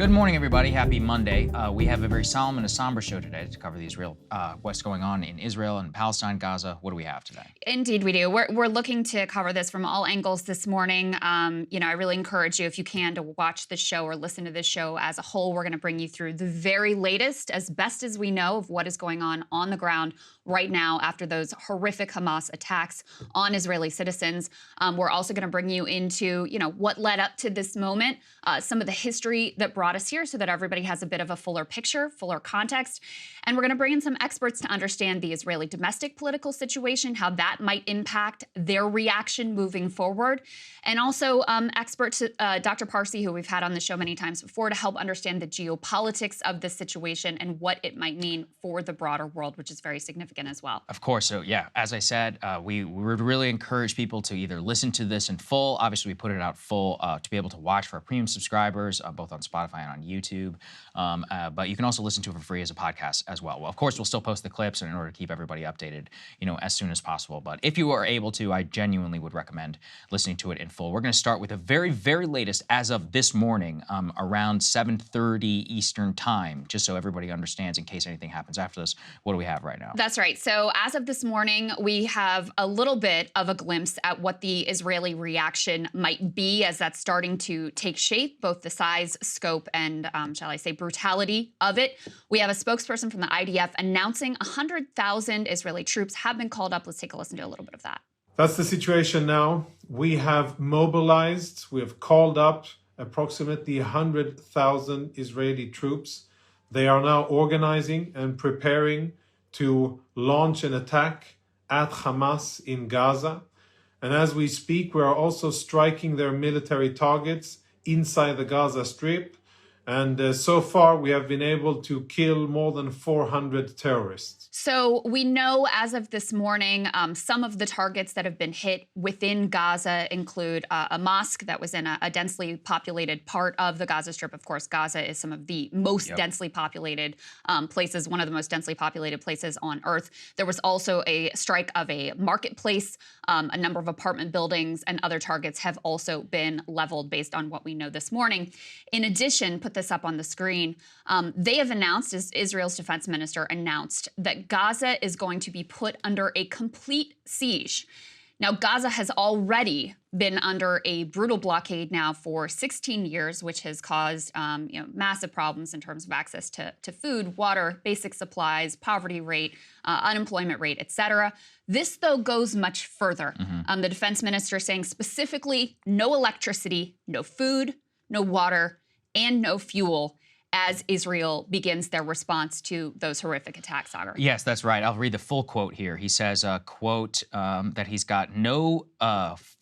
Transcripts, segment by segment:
Good morning, everybody. Happy Monday. We have a very solemn and a somber show today to cover what's going on in Israel and Palestine, Gaza. What do we have today? Indeed, we do. We're looking to cover this from all angles this morning. I really encourage you, if you can, to watch the show or listen to this show as a whole. We're going to bring you through the very latest, as best as we know, of what is going on the ground right now after those horrific Hamas attacks on Israeli citizens. We're also going to bring you into, what led up to this moment, some of the history that brought us here so that everybody has a bit of a fuller picture, fuller context. And we're going to bring in some experts to understand the Israeli domestic political situation, how that might impact their reaction moving forward. And also experts, Dr. Parsi, who we've had on the show many times before, to help understand the geopolitics of this situation and what it might mean for the broader world, which is very significant as well. Of course. So, yeah, as I said, we would really encourage people to either listen to this in full. Obviously, we put it out full to be able to watch for our premium subscribers, both on Spotify and on YouTube. But you can also listen to it for free as a podcast as well. Well, of course, we'll still post the clips in order to keep everybody updated, as soon as possible. But if you are able to, I genuinely would recommend listening to it in full. We're going to start with the very, very latest as of this morning, around 7:30 Eastern time, just so everybody understands in case anything happens after this. What do we have right now? That's right. So as of this morning, we have a little bit of a glimpse at what the Israeli reaction might be as that's starting to take shape, both the size, scope, and, shall I say, brutality of it. We have a spokesperson from the IDF announcing 100,000 Israeli troops have been called up. Let's take a listen to a little bit of that. That's the situation now. We have mobilized, we have called up approximately 100,000 Israeli troops. They are now organizing and preparing to launch an attack at Hamas in Gaza. And as we speak, we are also striking their military targets inside the Gaza Strip. And so far, we have been able to kill more than 400 terrorists. So we know as of this morning, some of the targets that have been hit within Gaza include a mosque that was in a densely populated part of the Gaza Strip. Of course, Gaza is some of the most densely populated places, one of the most densely populated places on Earth. There was also a strike of a marketplace, a number of apartment buildings, and other targets have also been leveled based on what we know this morning. In addition, put this up on the screen, they have announced, as Israel's defense minister announced, that Gaza is going to be put under a complete siege. Now, Gaza has already been under a brutal blockade now for 16 years, which has caused massive problems in terms of access to food, water, basic supplies, poverty rate, unemployment rate, et cetera. This, though, goes much further. The defense minister saying specifically no electricity, no food, no water, and no fuel as Israel begins their response to those horrific attacks, Saagar. Yes, that's right. I'll read the full quote here. He says, quote, that he's got no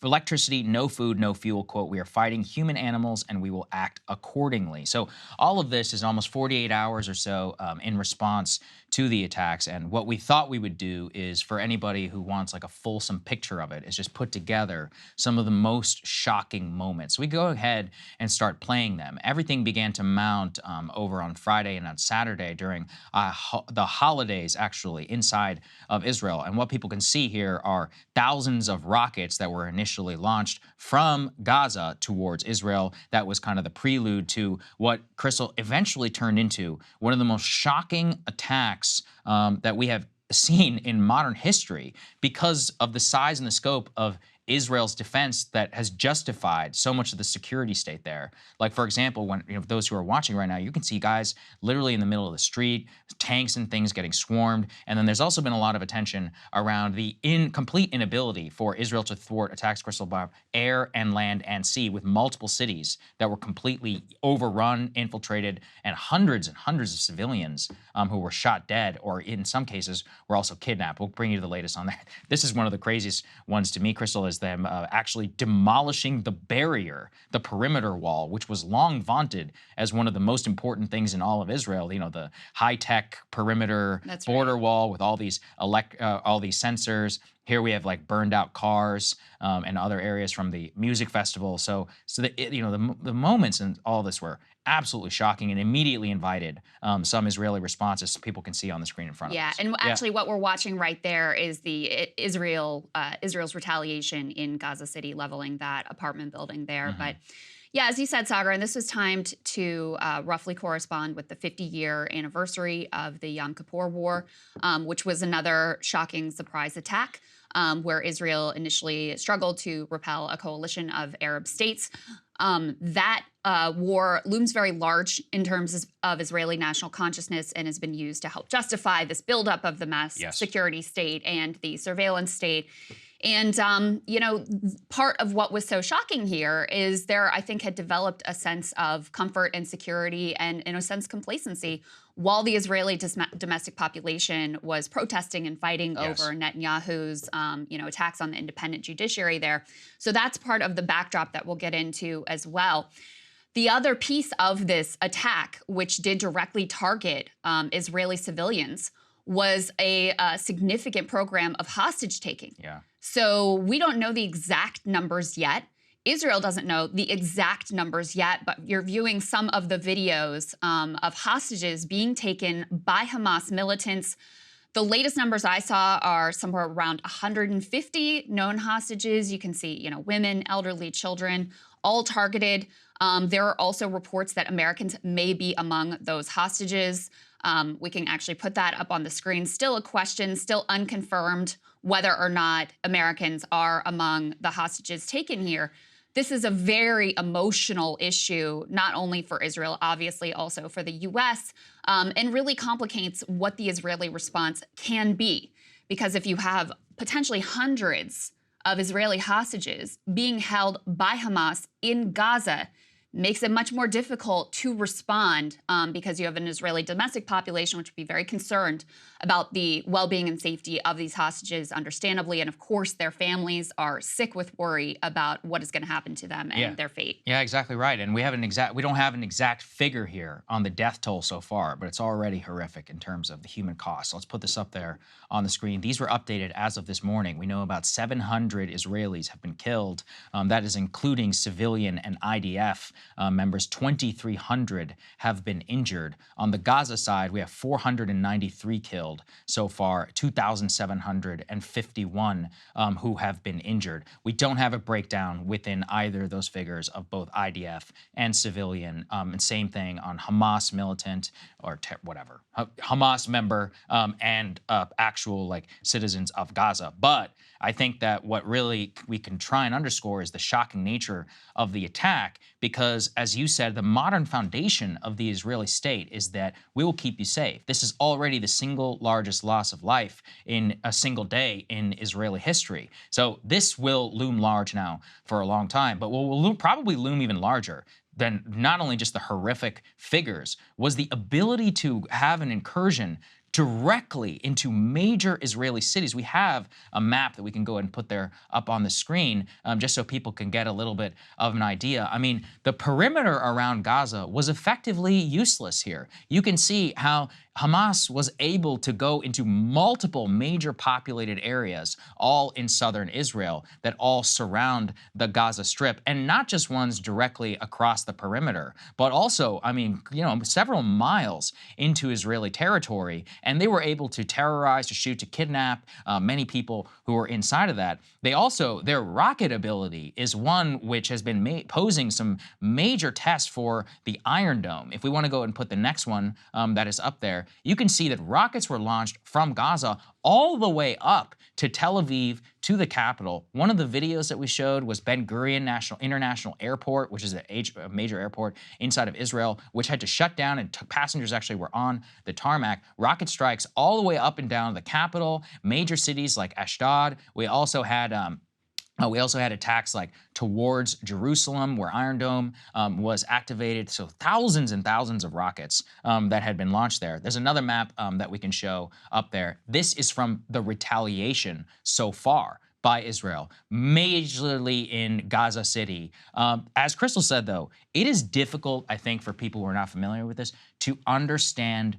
electricity, no food, no fuel, quote, we are fighting human animals and we will act accordingly. So all of this is almost 48 hours or so in response to the attacks. And what we thought we would do is, for anybody who wants like a fulsome picture of it, is just put together some of the most shocking moments. So we go ahead and start playing them. Everything began to mount over on Friday and on Saturday during the holidays, actually, inside of Israel. And what people can see here are thousands of rockets that were initially launched from Gaza towards Israel. That was kind of the prelude to what Krystal eventually turned into one of the most shocking attacks that we have seen in modern history because of the size and the scope of Israel's defense that has justified so much of the security state there. Like, for example, when those who are watching right now, you can see guys literally in the middle of the street, tanks and things getting swarmed. And then there's also been a lot of attention around the complete inability for Israel to thwart attacks, Krystal, by air and land and sea, with multiple cities that were completely overrun, infiltrated, and hundreds of civilians who were shot dead, or in some cases were also kidnapped. We'll bring you the latest on that. This is one of the craziest ones to me, Krystal, is them actually demolishing the barrier, the perimeter wall, which was long vaunted as one of the most important things in all of Israel. The high-tech perimeter border wall with all these sensors. Here we have like burned out cars and other areas from the music festival. So the moments in all this were absolutely shocking and immediately invited some Israeli responses people can see on the screen in front of us. And actually what we're watching right there is Israel's retaliation in Gaza City, leveling that apartment building there. But Yeah, as you said, Sagar, and this was timed to roughly correspond with the 50-year anniversary of the Yom Kippur War, which was another shocking surprise attack where Israel initially struggled to repel a coalition of Arab states. That war looms very large in terms of Israeli national consciousness and has been used to help justify this buildup of the mass security state and the surveillance state. And, part of what was so shocking here is there, I think, had developed a sense of comfort and security and, in a sense, complacency while the Israeli domestic population was protesting and fighting over Netanyahu's, attacks on the independent judiciary there. So that's part of the backdrop that we'll get into as well. The other piece of this attack, which did directly target Israeli civilians, was a significant program of hostage taking. Yeah. So we don't know the exact numbers yet. Israel doesn't know the exact numbers yet, but you're viewing some of the videos of hostages being taken by Hamas militants. The latest numbers I saw are somewhere around 150 known hostages. You can see, women, elderly, children, all targeted. There are also reports that Americans may be among those hostages. We can actually put that up on the screen. Still a question, still unconfirmed whether or not Americans are among the hostages taken here. This is a very emotional issue, not only for Israel, obviously also for the U.S., and really complicates what the Israeli response can be. Because if you have potentially hundreds of Israeli hostages being held by Hamas in Gaza, makes it much more difficult to respond because you have an Israeli domestic population which would be very concerned about the well-being and safety of these hostages, understandably. And of course, their families are sick with worry about what is going to happen to them and their fate. Yeah, exactly right. And we don't have an exact figure here on the death toll so far, but it's already horrific in terms of the human cost. So let's put this up there on the screen. These were updated as of this morning. We know about 700 Israelis have been killed. That is including civilian and IDF members. 2,300 have been injured. On the Gaza side, we have 493 killed so far, 2,751 who have been injured. We don't have a breakdown within either of those figures of both IDF and civilian. And same thing on Hamas militant or whatever, Hamas member and actual citizens of Gaza. But I think that what really we can try and underscore is the shocking nature of the attack, because as you said, the modern foundation of the Israeli state is that we will keep you safe. This is already the single largest loss of life in a single day in Israeli history. So this will loom large now for a long time, but what will probably loom even larger than not only just the horrific figures was the ability to have an incursion directly into major Israeli cities. We have a map that we can go ahead and put there up on the screen just so people can get a little bit of an idea. I mean, the perimeter around Gaza was effectively useless here. You can see how Hamas was able to go into multiple major populated areas, all in southern Israel, that all surround the Gaza Strip, and not just ones directly across the perimeter, but also, several miles into Israeli territory. And they were able to terrorize, to shoot, to kidnap many people who were inside of that. Their rocket ability is one which has been posing some major tests for the Iron Dome. If we want to go and put the next one that is up there, you can see that rockets were launched from Gaza all the way up to Tel Aviv, to the capital. One of the videos that we showed was Ben Gurion International Airport, which is a major airport inside of Israel, which had to shut down, and passengers actually were on the tarmac. Rocket strikes all the way up and down the capital, major cities like Ashdod. We also had attacks towards Jerusalem, where Iron Dome was activated. So thousands and thousands of rockets that had been launched there. There's another map that we can show up there. This is from the retaliation so far by Israel, majorly in Gaza City. As Krystal said, though, it is difficult, I think, for people who are not familiar with this to understand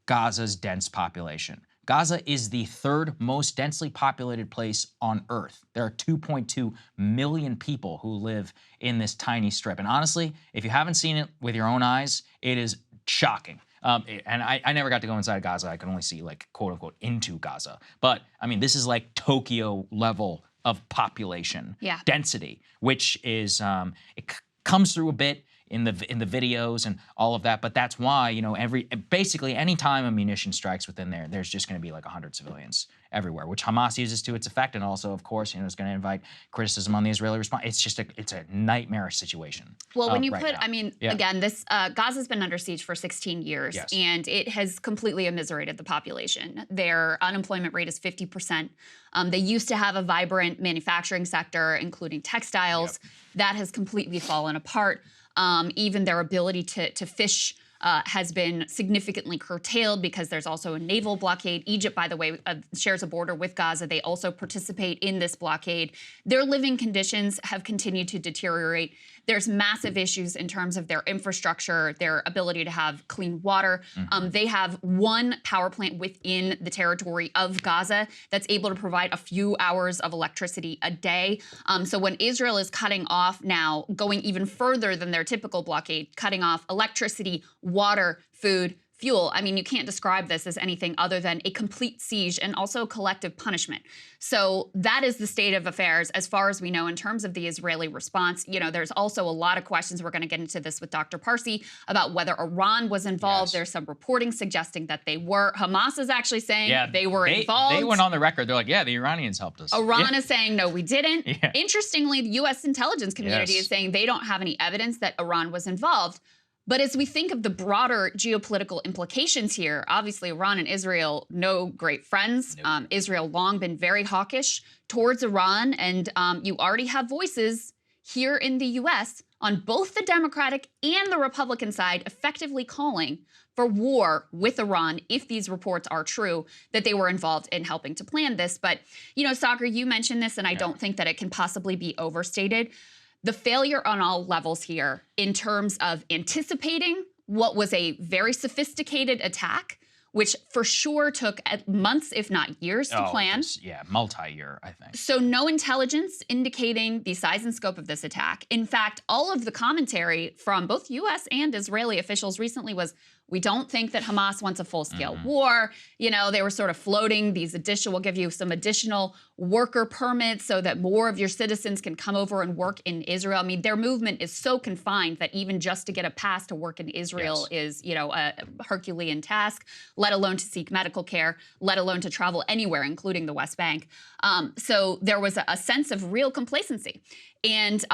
Gaza's dense population. Gaza is the third most densely populated place on Earth. There are 2.2 million people who live in this tiny strip. And honestly, if you haven't seen it with your own eyes, it is shocking. And I never got to go inside Gaza. I could only see quote unquote into Gaza. But I mean, this is like Tokyo level of population density, which is comes through a bit in the videos and all of that, but that's why, you know, basically any time a munition strikes within there, there's just going to be like 100 civilians everywhere, which Hamas uses to its effect, and also, of course, you know, it's going to invite criticism on the Israeli response. It's just it's a nightmarish situation. Well, when you right put, now. I mean, again, this Gaza's been under siege for 16 years, Yes. and it has completely immiserated the population. Their unemployment rate is 50%. They used to have a vibrant manufacturing sector, including textiles. That has completely fallen apart. Even their ability to fish has been significantly curtailed because there's also a naval blockade. Egypt, by the way, shares a border with Gaza. They also participate in this blockade. Their living conditions have continued to deteriorate. There's massive issues in terms of their infrastructure, their ability to have clean water. They have one power plant within the territory of Gaza that's able to provide a few hours of electricity a day. So when Israel is cutting off now, going even further than their typical blockade, cutting off electricity, water, food, fuel. I mean, you can't describe this as anything other than a complete siege and also collective punishment. So that is the state of affairs as far as we know in terms of the Israeli response. You know, there's also a lot of questions. We're going to get into this with Dr. Parsi about whether Iran was involved. There's some reporting suggesting that they were. Hamas is actually saying they were involved. They went on the record. They're like, yeah, the Iranians helped us. Iran is saying, no, we didn't. Interestingly, the U.S. intelligence community is saying they don't have any evidence that Iran was involved. But as we think of the broader geopolitical implications here, obviously Iran and Israel, no great friends. Israel long been very hawkish towards Iran. And you already have voices here in the U.S. on both the Democratic and the Republican side effectively calling for war with Iran if these reports are true, that they were involved in helping to plan this. But, you know, Saagar, you mentioned this, and I don't think that it can possibly be overstated. The failure on all levels here in terms of anticipating what was a very sophisticated attack, which for sure took months, if not years, to plan. Multi-year, I think. So no intelligence indicating the size and scope of this attack. In fact, all of the commentary from both U.S. and Israeli officials recently was, we don't think that Hamas wants a full-scale war. You know, they were sort of floating these additional, we'll give you some additional worker permits so that more of your citizens can come over and work in Israel. I mean, their movement is so confined that even just to get a pass to work in Israel is, you know, a Herculean task, let alone to seek medical care, let alone to travel anywhere, including the West Bank. So there was a sense of real complacency. And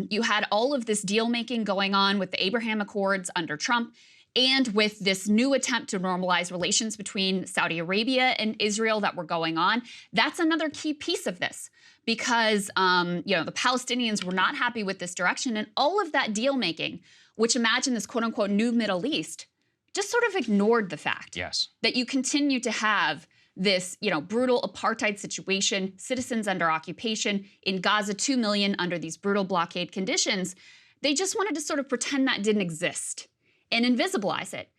you had all of this deal-making going on with the Abraham Accords under Trump, and with this new attempt to normalize relations between Saudi Arabia and Israel that were going on. That's another key piece of this because, you know, the Palestinians were not happy with this direction, and all of that deal making, which imagine this quote unquote new Middle East, just sort of ignored the fact that you continue to have this, you know, brutal apartheid situation, citizens under occupation, in Gaza 2 million under these brutal blockade conditions. They just wanted to sort of pretend that didn't exist and invisibilize it.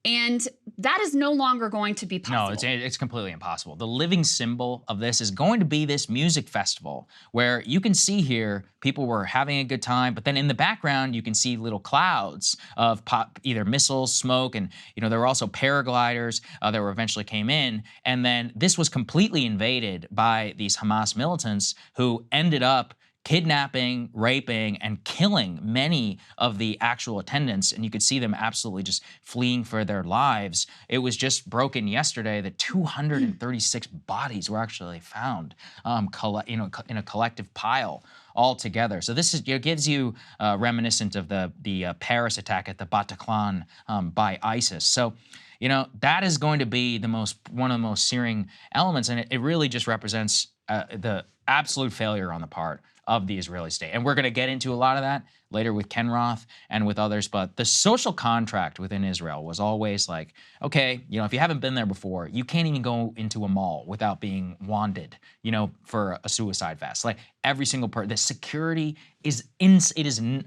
And that is no longer going to be possible. No, it's completely impossible. The living symbol of this is going to be this music festival where you can see here people were having a good time, but then in the background you can see little clouds of either missiles, smoke, and you know there were also paragliders that were eventually came in. And then this was completely invaded by these Hamas militants who ended up kidnapping, raping, and killing many of the actual attendants, and you could see them absolutely just fleeing for their lives. It was just broken yesterday that 236 bodies were actually found, in a collective pile all together. So this is, gives you reminiscent of the Paris attack at the Bataclan by ISIS. So, you know, that is going to be one of the most searing elements, and it really just represents the absolute failure on the part of the Israeli state. And we're going to get into a lot of that later with Ken Roth and with others. But the social contract within Israel was always like, okay, you know, if you haven't been there before, you can't even go into a mall without being wanded, you know, for a suicide vest. Like every single person, the security is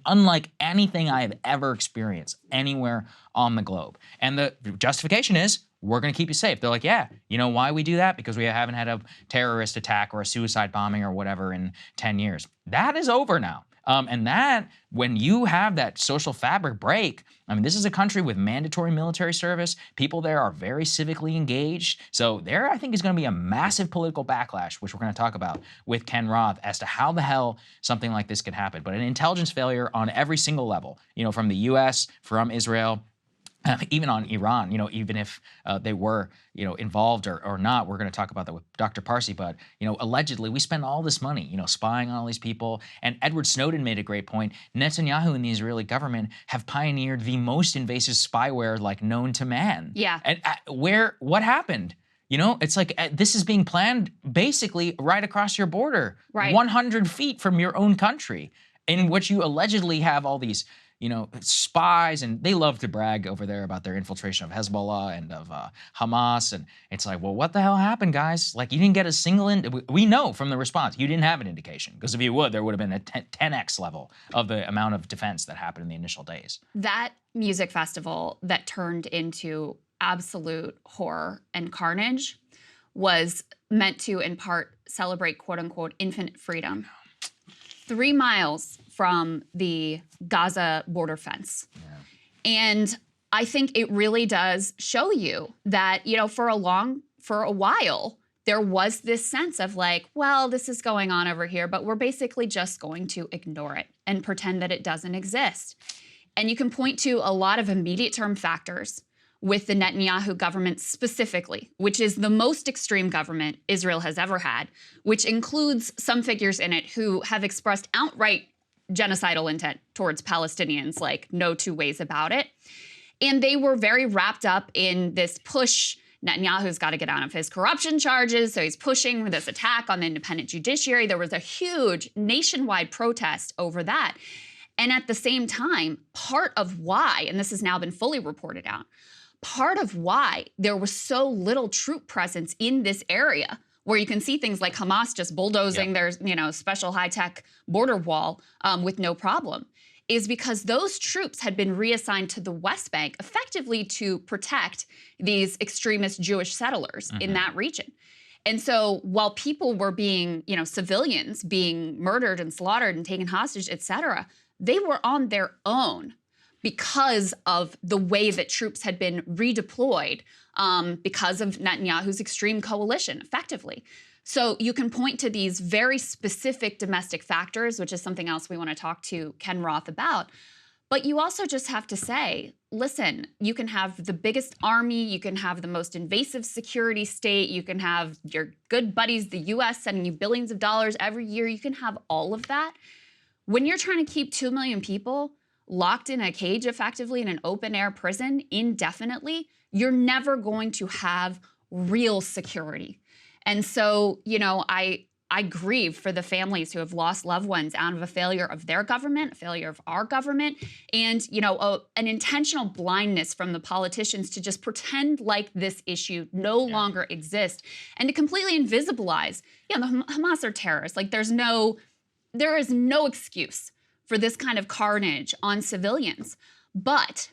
unlike anything I have ever experienced anywhere on the globe. And the justification is, we're going to keep you safe. They're like, yeah, you know why we do that? Because we haven't had a terrorist attack or a suicide bombing or whatever in 10 years. That is over now. And that, when you have that social fabric break, I mean, this is a country with mandatory military service. People there are very civically engaged. So there, I think, is going to be a massive political backlash, which we're going to talk about with Ken Roth, as to how the hell something like this could happen. But an intelligence failure on every single level, from the U.S., from Israel, even on Iran, even if they were, involved or not. We're going to talk about that with Dr. Parsi, but, allegedly we spend all this money, spying on all these people. And Edward Snowden made a great point. Netanyahu and the Israeli government have pioneered the most invasive spyware known to man. Yeah. And what happened? It's like this is being planned basically right across your border, right, 100 feet from your own country, in which you allegedly have all these spies, and they love to brag over there about their infiltration of Hezbollah and of Hamas. And it's like, well, what the hell happened, guys? You didn't get a single we know from the response, you didn't have an indication, because if you would, there would have been a 10x level of the amount of defense that happened in the initial days. That music festival that turned into absolute horror and carnage was meant to, in part, celebrate, quote unquote, infinite freedom. 3 miles from the Gaza border fence. Yeah. And I think it really does show you that, for a while, there was this sense of well, this is going on over here, but we're basically just going to ignore it and pretend that it doesn't exist. And you can point to a lot of immediate term factors with the Netanyahu government specifically, which is the most extreme government Israel has ever had, which includes some figures in it who have expressed outright genocidal intent towards Palestinians, no two ways about it. And they were very wrapped up in this push. Netanyahu's got to get out of his corruption charges, so he's pushing this attack on the independent judiciary. There was a huge nationwide protest over that. And at the same time, part of why, and this has now been fully reported out, part of why there was so little troop presence in this area, where you can see things like Hamas just bulldozing their, special high-tech border wall with no problem, is because those troops had been reassigned to the West Bank effectively to protect these extremist Jewish settlers in that region. And so while people were being, civilians being murdered and slaughtered and taken hostage, et cetera, they were on their own because of the way that troops had been redeployed because of Netanyahu's extreme coalition, effectively. So you can point to these very specific domestic factors, which is something else we want to talk to Ken Roth about. But you also just have to say, listen, you can have the biggest army, you can have the most invasive security state, you can have your good buddies, the U.S., sending you billions of dollars every year, you can have all of that. When you're trying to keep 2 million people locked in a cage, effectively in an open-air prison indefinitely, you're never going to have real security. And so, I grieve for the families who have lost loved ones out of a failure of their government, a failure of our government, and, an intentional blindness from the politicians to just pretend like this issue no longer exists and to completely invisibilize, the Hamas are terrorists. There is no excuse for this kind of carnage on civilians. But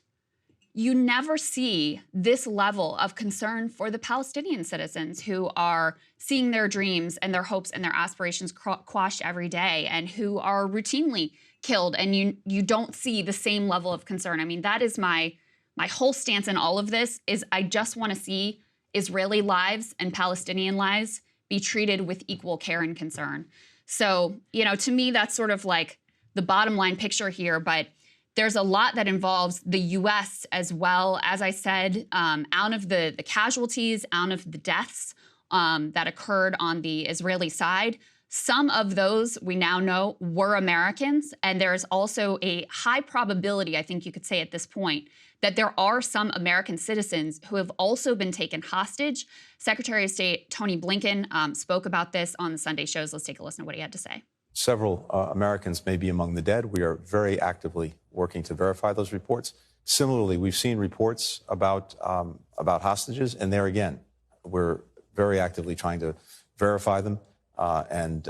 you never see this level of concern for the Palestinian citizens who are seeing their dreams and their hopes and their aspirations quashed every day, and who are routinely killed. And you don't see the same level of concern. I mean, that is my whole stance in all of this, is I just want to see Israeli lives and Palestinian lives be treated with equal care and concern. So, to me, that's sort of the bottom line picture here. But there's a lot that involves the U.S. as well. As I said, out of the casualties, out of the deaths that occurred on the Israeli side, some of those we now know were Americans. And there's also a high probability, I think you could say at this point, that there are some American citizens who have also been taken hostage. Secretary of State Tony Blinken spoke about this on the Sunday shows. Let's take a listen to what he had to say. Several Americans may be among the dead. We are very actively working to verify those reports. Similarly, we've seen reports about hostages, and there again, we're very actively trying to verify them and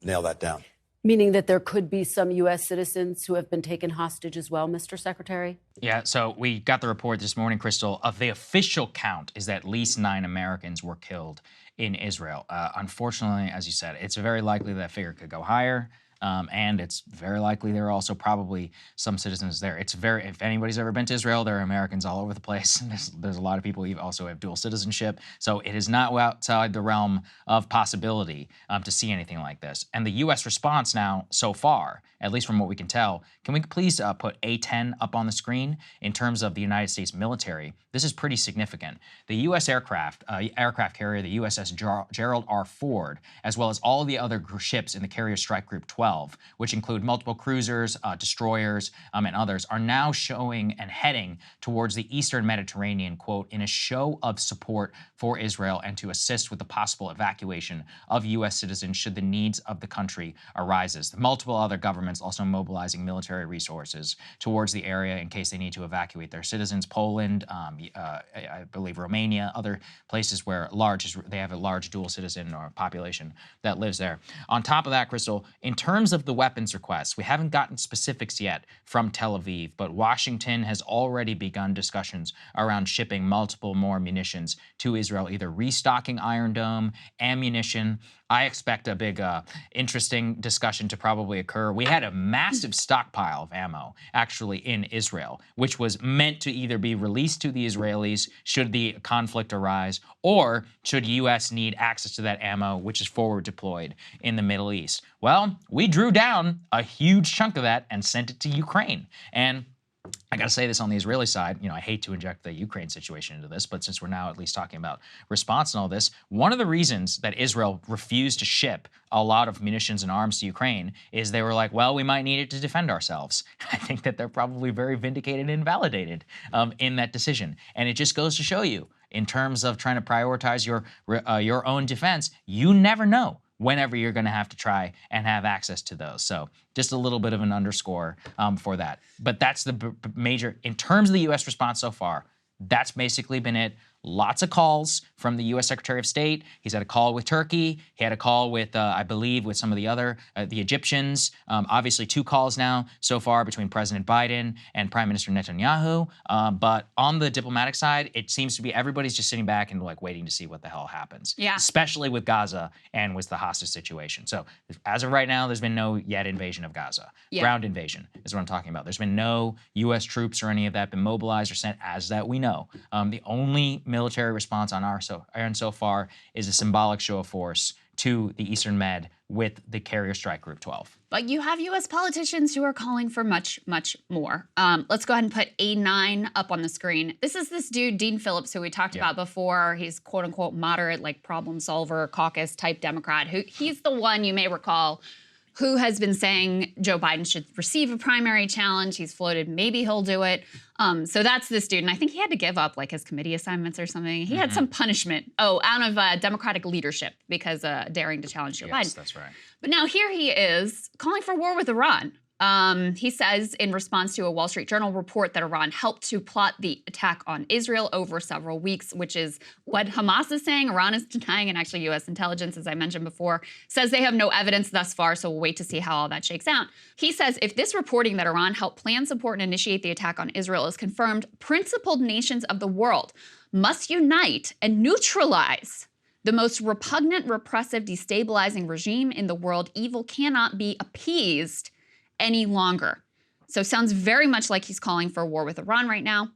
nail that down. Meaning that there could be some U.S. citizens who have been taken hostage as well, Mr. Secretary? Yeah, so we got the report this morning, Krystal, of the official count is that at least 9 Americans were killed in Israel. Unfortunately, as you said, it's very likely that figure could go higher. and it's very likely there are also probably some citizens there. If anybody's ever been to Israel, there are Americans all over the place. There's a lot of people who also have dual citizenship, so it is not outside the realm of possibility to see anything like this. And the U.S. response now, so far, at least from what we can tell, can we please put A10 up on the screen in terms of the United States military? This is pretty significant. The U.S. aircraft carrier, the USS Gerald R. Ford, as well as all the other ships in the Carrier Strike Group 12, which include multiple cruisers, destroyers, and others, are now showing and heading towards the eastern Mediterranean, quote, in a show of support for Israel and to assist with the possible evacuation of U.S. citizens should the needs of the country arises. Multiple other governments also mobilizing military resources towards the area in case they need to evacuate their citizens. Poland, I believe Romania, other places where they have a large dual citizen or population that lives there. On top of that, Krystal, in terms of the weapons requests, we haven't gotten specifics yet from Tel Aviv, but Washington has already begun discussions around shipping multiple more munitions to Israel, either restocking Iron Dome, ammunition. I expect a big, interesting discussion to probably occur. We had a massive stockpile of ammo actually in Israel, which was meant to either be released to the Israelis should the conflict arise, or should U.S. need access to that ammo, which is forward deployed in the Middle East. Well, we drew down a huge chunk of that and sent it to Ukraine. And I got to say this on the Israeli side, I hate to inject the Ukraine situation into this, but since we're now at least talking about response and all this, one of the reasons that Israel refused to ship a lot of munitions and arms to Ukraine is they were like, well, we might need it to defend ourselves. I think that they're probably very vindicated and validated in that decision. And it just goes to show you, in terms of trying to prioritize your own defense, you never know whenever you're going to have to try and have access to those. So just a little bit of an underscore for that. But that's the major, in terms of the U.S. response so far, that's basically been it. Lots of calls from the U.S. Secretary of State. He's had a call with Turkey. He had a call with, I believe, with some of the other, the Egyptians. Obviously, 2 calls now so far between President Biden and Prime Minister Netanyahu. But on the diplomatic side, it seems to be everybody's just sitting back and waiting to see what the hell happens. Yeah. Especially with Gaza and with the hostage situation. So as of right now, there's been no yet invasion of Gaza. Yeah. Ground invasion is what I'm talking about. There's been no U.S. troops or any of that been mobilized or sent as that we know. The only military response on our end so far is a symbolic show of force to the Eastern Med with the Carrier Strike Group 12. But you have U.S. politicians who are calling for much, much more. Let's go ahead and put A9 up on the screen. This is this dude, Dean Phillips, who we talked about before. He's quote-unquote moderate, problem solver, caucus type Democrat. He's the one, you may recall, who has been saying Joe Biden should receive a primary challenge. He's floated maybe he'll do it. So that's this dude. And I think he had to give up his committee assignments or something. He had some punishment, out of Democratic leadership because daring to challenge Joe Biden. Yes, that's right. But now here he is calling for war with Iran. He says in response to a Wall Street Journal report that Iran helped to plot the attack on Israel over several weeks, which is what Hamas is saying. Iran is denying, and actually U.S. intelligence, as I mentioned before, says they have no evidence thus far, so we'll wait to see how all that shakes out. He says if this reporting that Iran helped plan, support, and initiate the attack on Israel is confirmed, principled nations of the world must unite and neutralize the most repugnant, repressive, destabilizing regime in the world. Evil cannot be appeased any longer. So sounds very much like he's calling for a war with Iran right now.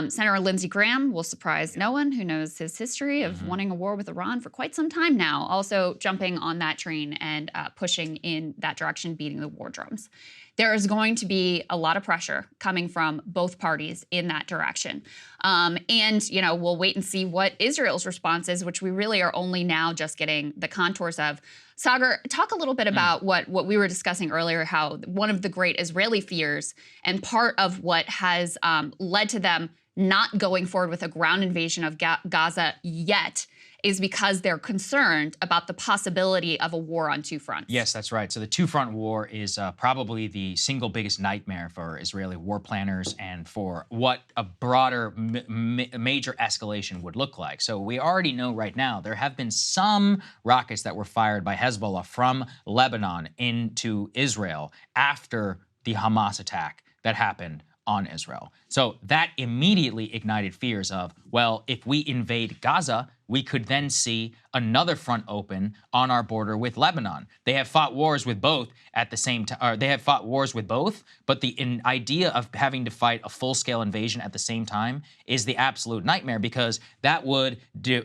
Senator Lindsey Graham will surprise no one who knows his history of wanting a war with Iran for quite some time now, also jumping on that train and pushing in that direction, beating the war drums. There is going to be a lot of pressure coming from both parties in that direction. And we'll wait and see what Israel's response is, which we really are only now just getting the contours of. Saagar, talk a little bit about what we were discussing earlier, how one of the great Israeli fears and part of what has led to them not going forward with a ground invasion of Gaza yet is because they're concerned about the possibility of a war on 2 fronts. Yes, that's right. So the 2-front war is probably the single biggest nightmare for Israeli war planners and for what a broader major escalation would look like. So we already know right now there have been some rockets that were fired by Hezbollah from Lebanon into Israel after the Hamas attack that happened on Israel. So that immediately ignited fears of, well, if we invade Gaza, we could then see another front open on our border with Lebanon. They have fought wars with both at the same time. They have fought wars with both, but the idea of having to fight a full-scale invasion at the same time is the absolute nightmare, because that would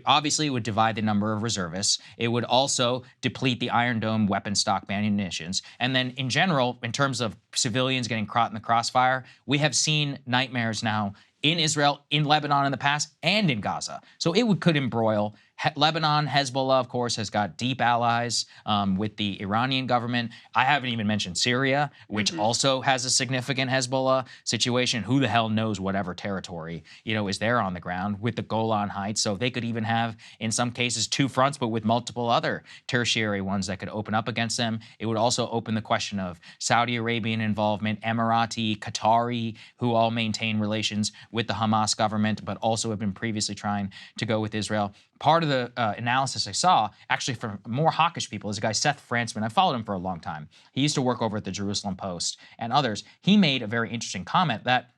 obviously it would divide the number of reservists. It would also deplete the Iron Dome weapon stock munitions. And then in general, in terms of civilians getting caught in the crossfire, we have seen nightmares now in Israel, in Lebanon in the past, and in Gaza. So it could embroil. Lebanon, Hezbollah, of course, has got deep allies with the Iranian government. I haven't even mentioned Syria, which also has a significant Hezbollah situation. Who the hell knows whatever territory, is there on the ground with the Golan Heights. So they could even have, in some cases, two fronts, but with multiple other tertiary ones that could open up against them. It would also open the question of Saudi Arabian involvement, Emirati, Qatari, who all maintain relations with the Hamas government, but also have been previously trying to go with Israel. Part of the analysis I saw, actually from more hawkish people, is a guy, Seth Frantzman. I've followed him for a long time. He used to work over at the Jerusalem Post and others. He made a very interesting comment that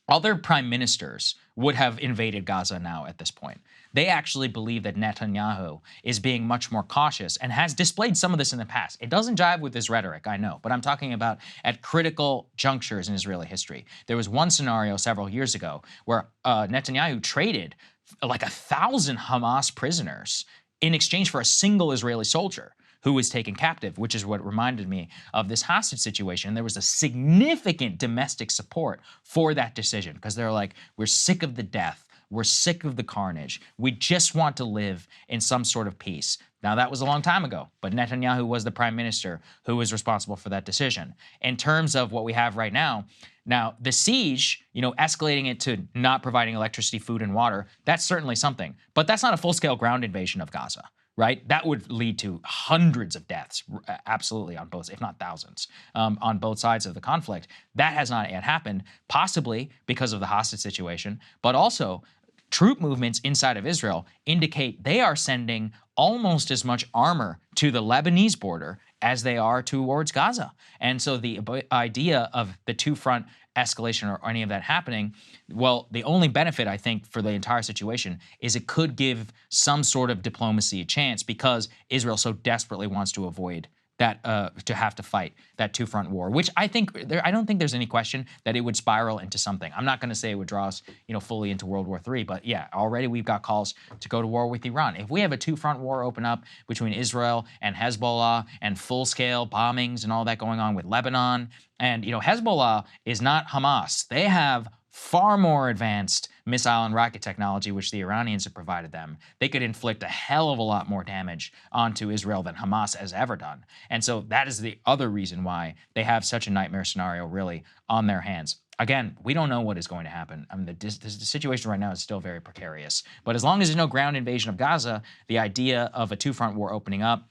other prime ministers would have invaded Gaza now at this point. They actually believe that Netanyahu is being much more cautious and has displayed some of this in the past. It doesn't jive with his rhetoric, I know, but I'm talking about at critical junctures in Israeli history. There was one scenario several years ago where Netanyahu traded like 1,000 Hamas prisoners in exchange for a single Israeli soldier who was taken captive, which is what reminded me of this hostage situation. There was a significant domestic support for that decision, because they're like, we're sick of the death. We're sick of the carnage. We just want to live in some sort of peace. Now, that was a long time ago, but Netanyahu was the prime minister who was responsible for that decision. In terms of what we have right now, the siege, escalating it to not providing electricity, food, and water, that's certainly something. But that's not a full-scale ground invasion of Gaza, right? That would lead to hundreds of deaths, absolutely, on both, if not thousands, on both sides of the conflict. That has not yet happened, possibly because of the hostage situation, but also troop movements inside of Israel indicate they are sending almost as much armor to the Lebanese border as they are towards Gaza. And so the idea of the two-front escalation or any of that happening, well, the only benefit, I think, for the entire situation is it could give some sort of diplomacy a chance, because Israel so desperately wants to avoid that to have to fight that two-front war, which I don't think there's any question that it would spiral into something. I'm not going to say it would draw us, fully into World War III, but yeah, already we've got calls to go to war with Iran. If we have a two-front war open up between Israel and Hezbollah, and full-scale bombings and all that going on with Lebanon, and Hezbollah is not Hamas. They have far more advanced missile and rocket technology, which the Iranians have provided them. They could inflict a hell of a lot more damage onto Israel than Hamas has ever done. And so that is the other reason why they have such a nightmare scenario really on their hands. Again, we don't know what is going to happen. I mean, the situation right now is still very precarious. But as long as there's no ground invasion of Gaza, the idea of a two-front war opening up,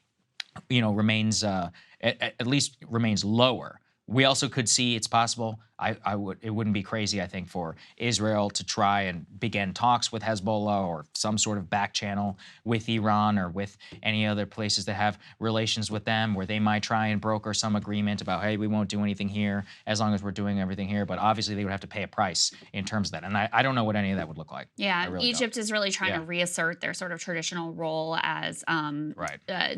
remains at least remains lower. We also could see it's possible. It wouldn't be crazy, I think, for Israel to try and begin talks with Hezbollah or some sort of back channel with Iran or with any other places that have relations with them, where they might try and broker some agreement about, hey, we won't do anything here as long as we're doing everything here. But obviously, they would have to pay a price in terms of that. And I don't know what any of that would look like. Yeah, really Egypt is really trying to reassert their sort of traditional role as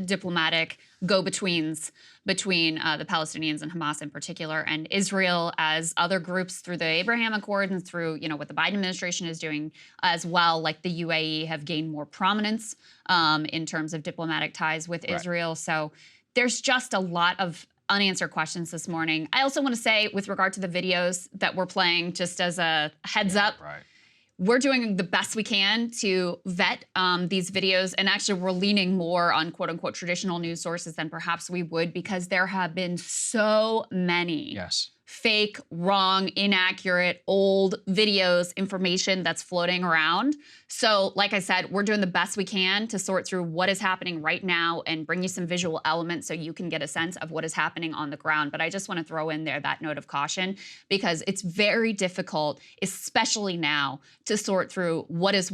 diplomatic go-betweens between the Palestinians and Hamas in particular, and Israel as other groups through the Abraham Accords and through, what the Biden administration is doing as well, like the UAE, have gained more prominence in terms of diplomatic ties with Israel. So there's just a lot of unanswered questions this morning. I also want to say, with regard to the videos that we're playing, just as a heads up, we're doing the best we can to vet these videos. And actually, we're leaning more on quote unquote traditional news sources than perhaps we would, because there have been so many fake, wrong, inaccurate, old videos, information that's floating around. So like I said, we're doing the best we can to sort through what is happening right now and bring you some visual elements so you can get a sense of what is happening on the ground. But I just want to throw in there that note of caution, because it's very difficult, especially now, to sort through what is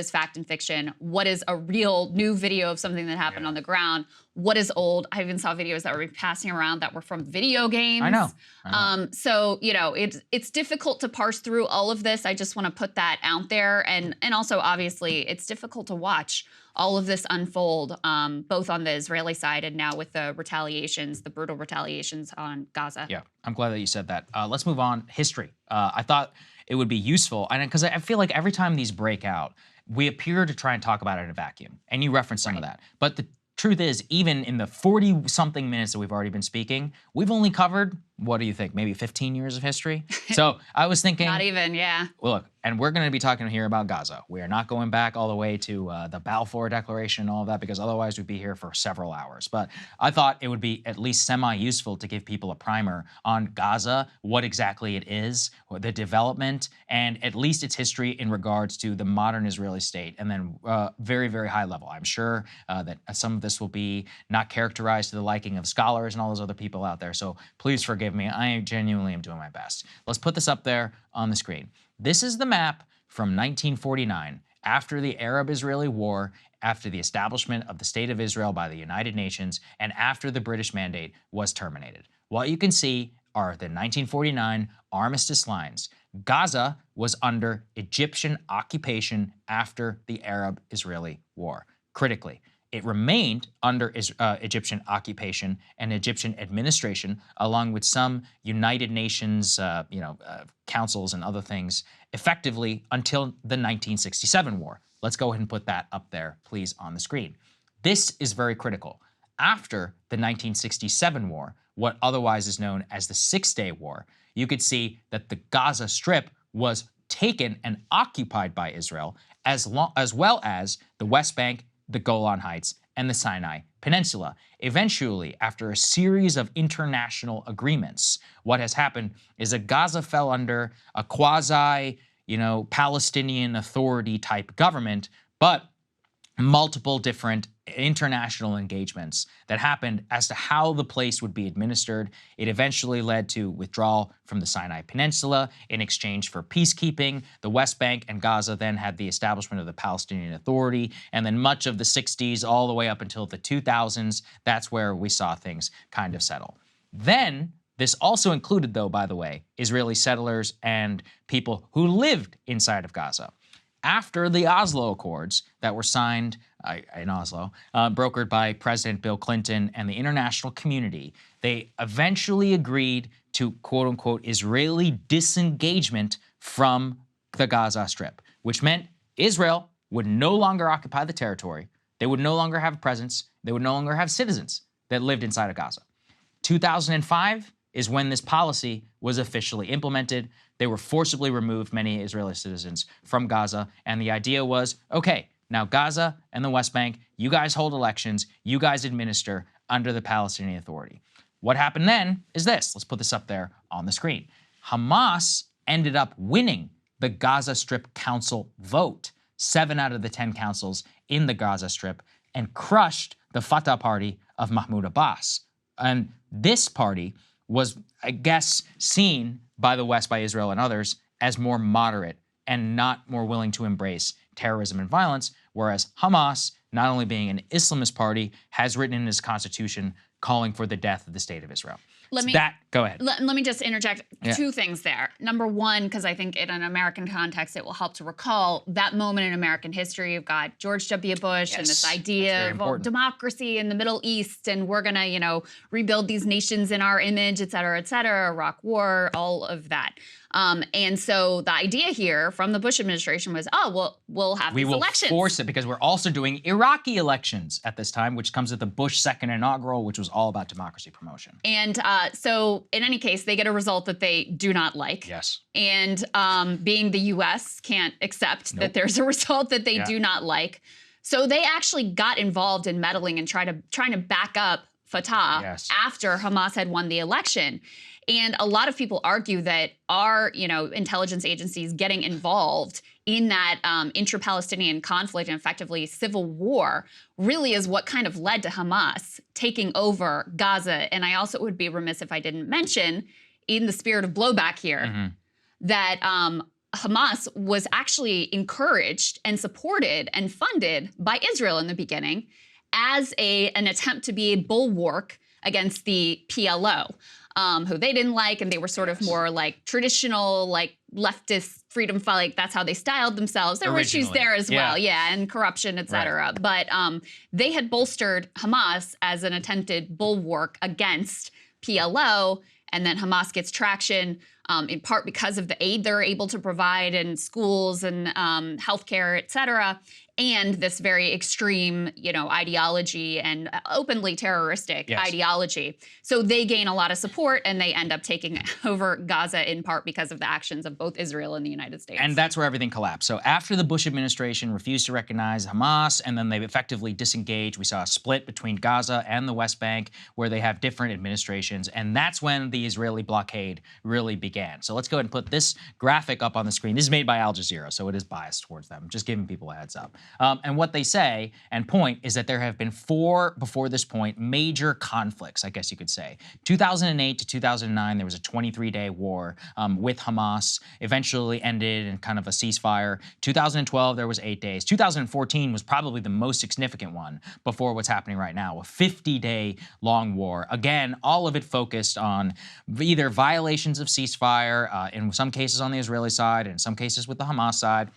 fact and fiction, what is a real new video of something that happened on the ground, what is old. I even saw videos that were passing around that were from video games. I know. So, you know, it's difficult to parse through all of this. I just want to put that out there. And also, obviously, it's difficult to watch all of this unfold, both on the Israeli side and now with the retaliations, the brutal retaliations on Gaza. Yeah, I'm glad that you said that. Let's move on. History. I thought it would be useful, and because I feel like every time these break out, we appear to try and talk about it in a vacuum, and you referenced some of that. But the truth is, even in the 40-something minutes that we've already been speaking, we've only covered, what do you think, maybe 15 years of history? So I was thinking— Not even, yeah. Well, look, and we're going to be talking here about Gaza. We are not going back all the way to the Balfour Declaration and all of that, because otherwise we'd be here for several hours. But I thought it would be at least semi-useful to give people a primer on Gaza, what exactly it is, the development, and at least its history in regards to the modern Israeli state, and then very, very high level. I'm sure that some of this will be not characterized to the liking of scholars and all those other people out there, so please forgive me. I genuinely am doing my best. Let's put this up there on the screen. This is the map from 1949, after the Arab-Israeli War, after the establishment of the State of Israel by the United Nations, and after the British Mandate was terminated. What you can see are the 1949 armistice lines. Gaza was under Egyptian occupation after the Arab-Israeli War. Critically, it remained under Egyptian occupation and Egyptian administration, along with some United Nations, councils and other things, effectively until the 1967 war. Let's go ahead and put that up there, please, on the screen. This is very critical. After the 1967 war, what otherwise is known as the Six-Day War, you could see that the Gaza Strip was taken and occupied by Israel, as well as the West Bank, the Golan Heights, and the Sinai Peninsula. Eventually, after a series of international agreements, what has happened is that Gaza fell under a quasi, Palestinian Authority type government, but multiple different international engagements that happened as to how the place would be administered. It eventually led to withdrawal from the Sinai Peninsula in exchange for peacekeeping. The West Bank and Gaza then had the establishment of the Palestinian Authority, and then much of the 60s all the way up until the 2000s, that's where we saw things kind of settle. Then, this also included, though, by the way, Israeli settlers and people who lived inside of Gaza. After the Oslo Accords that were signed in Oslo, brokered by President Bill Clinton and the international community, they eventually agreed to, quote-unquote, Israeli disengagement from the Gaza Strip, which meant Israel would no longer occupy the territory. They would no longer have a presence. They would no longer have citizens that lived inside of Gaza. 2005 is when this policy was officially implemented. They were forcibly removed, many Israeli citizens, from Gaza. And the idea was, okay, now Gaza and the West Bank, you guys hold elections, you guys administer under the Palestinian Authority. What happened then is this. Let's put this up there on the screen. Hamas ended up winning the Gaza Strip Council vote, 7 out of the 10 councils in the Gaza Strip, and crushed the Fatah party of Mahmoud Abbas. And this party was, I guess, seen by the West, by Israel and others, as more moderate and not more willing to embrace terrorism and violence, whereas Hamas, not only being an Islamist party, has written in its constitution calling for the death of the State of Israel. Go ahead. Let me just interject 2 things there. Number one, because I think in an American context, it will help to recall that moment in American history. You've got George W. Bush and this idea of democracy in the Middle East, and we're going to, rebuild these nations in our image, et cetera, Iraq War, all of that. And so the idea here from the Bush administration was, we'll have these elections. We will force it because we're also doing Iraqi elections at this time, which comes at the Bush second inaugural, which was all about democracy promotion. And so in any case, they get a result that they do not like. Yes. And being the U.S. can't accept that there's a result that they do not like. So they actually got involved in meddling and trying to back up Fatah after Hamas had won the election. And a lot of people argue that our, intelligence agencies getting involved in that intra-Palestinian conflict and effectively civil war really is what kind of led to Hamas taking over Gaza. And I also would be remiss if I didn't mention, in the spirit of blowback here, that Hamas was actually encouraged and supported and funded by Israel in the beginning. as an attempt to be a bulwark against the PLO, who they didn't like, and they were sort of more like traditional, like leftist freedom fight. Like that's how they styled themselves. There were issues there as well, and corruption, et cetera. But they had bolstered Hamas as an attempted bulwark against PLO, and then Hamas gets traction in part because of the aid they're able to provide in schools and healthcare, et cetera, and this very extreme, ideology and openly terroristic ideology. So they gain a lot of support, and they end up taking over Gaza in part because of the actions of both Israel and the United States. And that's where everything collapsed. So after the Bush administration refused to recognize Hamas, and then they effectively disengaged, we saw a split between Gaza and the West Bank, where they have different administrations, and that's when the Israeli blockade really began. So let's go ahead and put this graphic up on the screen. This is made by Al Jazeera, so it is biased towards them. Just giving people a heads up. And what they say and point is that there have been 4, before this point, major conflicts, I guess you could say. 2008 to 2009, there was a 23-day war with Hamas, eventually ended in kind of a ceasefire. 2012, there was 8 days. 2014 was probably the most significant one before what's happening right now, a 50-day long war. Again, all of it focused on either violations of ceasefire, in some cases on the Israeli side, and in some cases with the Hamas side.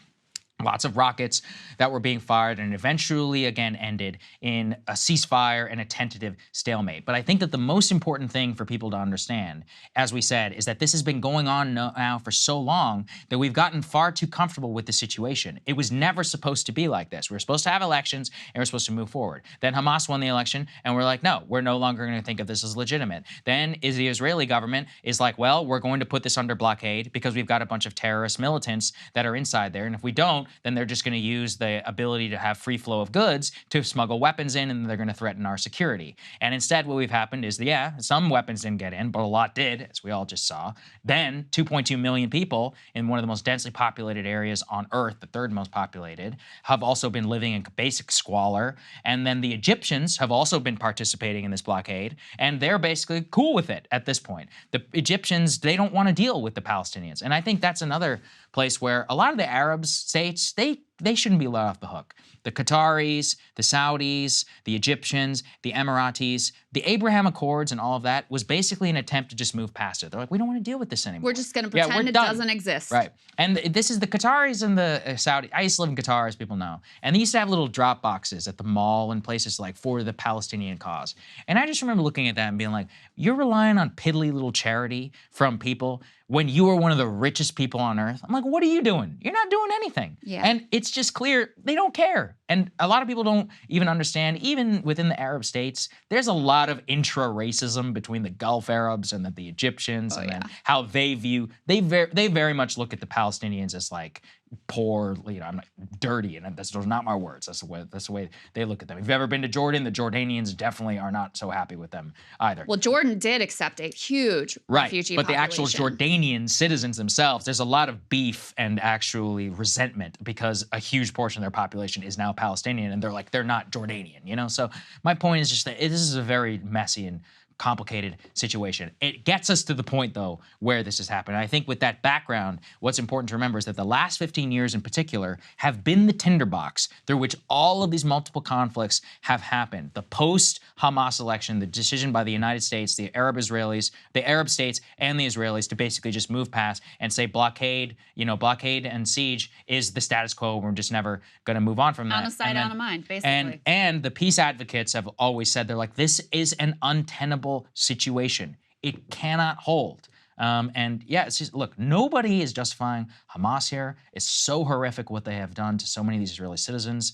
Lots of rockets that were being fired, and eventually again ended in a ceasefire and a tentative stalemate. But I think that the most important thing for people to understand, as we said, is that this has been going on now for so long that we've gotten far too comfortable with the situation. It was never supposed to be like this. We were supposed to have elections, and we're supposed to move forward. Then Hamas won the election, and we're like, no, we're no longer going to think of this as legitimate. Then is the Israeli government is like, well, we're going to put this under blockade because we've got a bunch of terrorist militants that are inside there, and if we don't, then they're just going to use the ability to have free flow of goods to smuggle weapons in, and they're going to threaten our security. And instead, what we've happened is, some weapons didn't get in, but a lot did, as we all just saw. Then 2.2 million people in one of the most densely populated areas on Earth, the 3rd most populated, have also been living in basic squalor. And then the Egyptians have also been participating in this blockade, and they're basically cool with it at this point. The Egyptians, they don't want to deal with the Palestinians. And I think that's another place where a lot of the Arab states, they shouldn't be let off the hook. The Qataris, the Saudis, the Egyptians, the Emiratis, the Abraham Accords and all of that was basically an attempt to just move past it. They're like, we don't want to deal with this anymore. We're just going to pretend it doesn't exist. Right. And this is the Qataris and the Saudi. I used to live in Qatar, as people know. And they used to have little drop boxes at the mall and places like for the Palestinian cause. And I just remember looking at that and being like, you're relying on piddly little charity from people when you are one of the richest people on earth. I'm like, what are you doing? You're not doing anything. Yeah. And it's just clear they don't care. And a lot of people don't even understand, even within the Arab states, there's a lot of intra-racism between the Gulf Arabs and the Egyptians, and then how they view, they very much look at the Palestinians as like poor, I'm not dirty, and those are not my words. That's the way they look at them. If you've ever been to Jordan, the Jordanians definitely are not so happy with them either. Well, Jordan did accept a huge refugee but population. the actual Jordanian citizens themselves, there's a lot of beef and actually resentment because a huge portion of their population is now Palestinian, and they're not Jordanian, So my point is just that this is a very messy and complicated situation. It gets us to the point, though, where this has happened. And I think with that background, what's important to remember is that the last 15 years in particular have been the tinderbox through which all of these multiple conflicts have happened. The post-Hamas election, the decision by the United States, the Arab states and the Israelis to basically just move past and say blockade and siege is the status quo. We're just never going to move on from that. Out of sight, out of mind, basically. And the peace advocates have always said, they're like, this is an untenable situation. It cannot hold. It's just, look, nobody is justifying Hamas here. It's so horrific what they have done to so many of these Israeli citizens.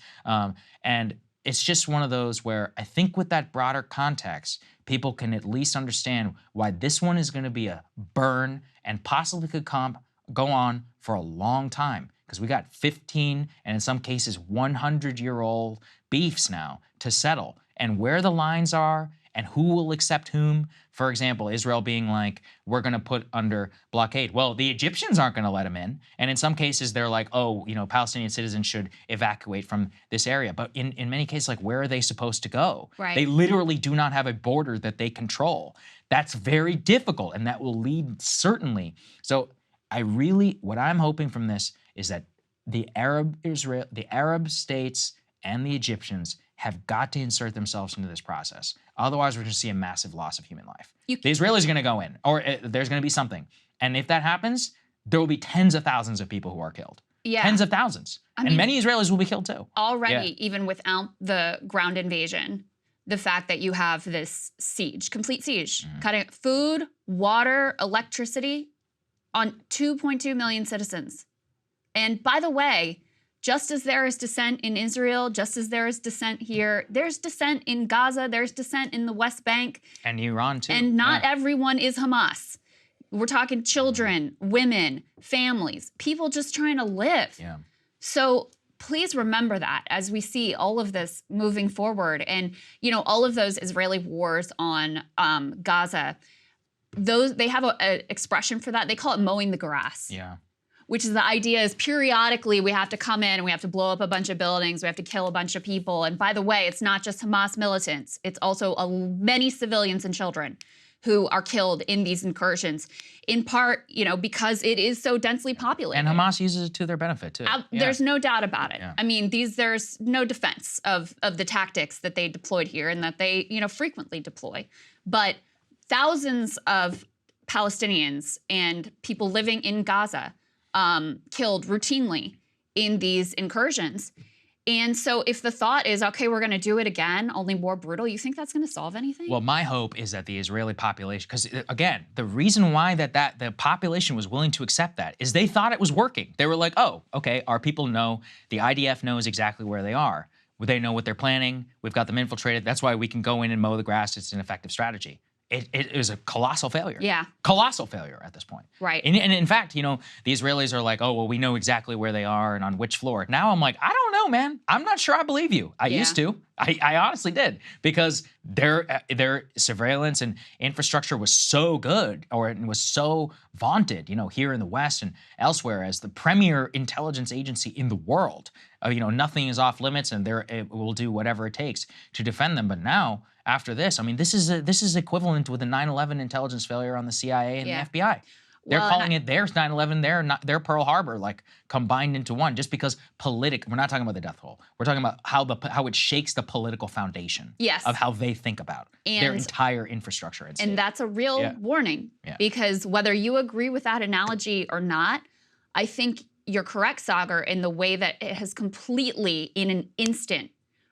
And it's just one of those where I think with that broader context, people can at least understand why this one is going to be a burn and possibly could go on for a long time. Because we got 15 and in some cases 100-year-old beefs now to settle. And where the lines are and who will accept whom. For example, Israel being like, we're going to put under blockade. Well, the Egyptians aren't going to let them in. And in some cases, they're like, Palestinian citizens should evacuate from this area. But in many cases, like, where are they supposed to go? Right. They literally do not have a border that they control. That's very difficult, and that will lead certainly. So what I'm hoping from this is that the Arab states and the Egyptians have got to insert themselves into this process. Otherwise, we're going to see a massive loss of human life. You- The Israelis are going to go in, or there's going to be something. And if that happens, there will be tens of thousands of people who are killed. Yeah. Tens of thousands. And mean, many Israelis will be killed too. Already, even without the ground invasion, the fact that you have this siege, complete siege, cutting food, water, electricity on 2.2 million citizens. And by the way, just as there is dissent in Israel, just as there is dissent here, there's dissent in Gaza, there's dissent in the West Bank. And Iran too. And not everyone is Hamas. We're talking children, women, families, people just trying to live. Yeah. So please remember that as we see all of this moving forward. And, you know, all of those Israeli wars on Gaza, they have an expression for that. They call it mowing the grass. Yeah. Which is the idea is periodically we have to come in and we have to blow up a bunch of buildings, we have to kill a bunch of people. And by the way, it's not just Hamas militants. It's also many civilians and children who are killed in these incursions, in part, you know, because it is so densely populated. And Hamas uses it to their benefit too. There's no doubt about it. Yeah. I mean, there's no defense of the tactics that they deployed here and that they, you know, frequently deploy. But thousands of Palestinians and people living in Gaza killed routinely in these incursions. And so if the thought is, okay, we're going to do it again, only more brutal, you think that's going to solve anything? Well, my hope is that the Israeli population, because again, the reason why that the population was willing to accept that is they thought it was working. They were like, oh, okay, our people know, the IDF knows exactly where they are. They know what they're planning. We've got them infiltrated. That's why we can go in and mow the grass. It's an effective strategy. It was a colossal failure. Yeah. Colossal failure at this point. Right. And in fact, you know, the Israelis are like, oh, well, we know exactly where they are and on which floor. Now I'm like, I don't know, man. I'm not sure I believe you. I used to. I honestly did. Because their surveillance and infrastructure was so good, or it was so vaunted, you know, here in the West and elsewhere as the premier intelligence agency in the world. You know, nothing is off limits and it will do whatever it takes to defend them. But now, after this, I mean, this is equivalent with the 9/11 intelligence failure on the CIA and the FBI. They're calling it their 9/11, their Pearl Harbor, like combined into one, just because we're not talking about the death toll. We're talking about how it shakes the political foundation of how they think about their entire infrastructure. And that's a real warning, because whether you agree with that analogy or not, I think you're correct, Saagar, in the way that it has completely, in an instant,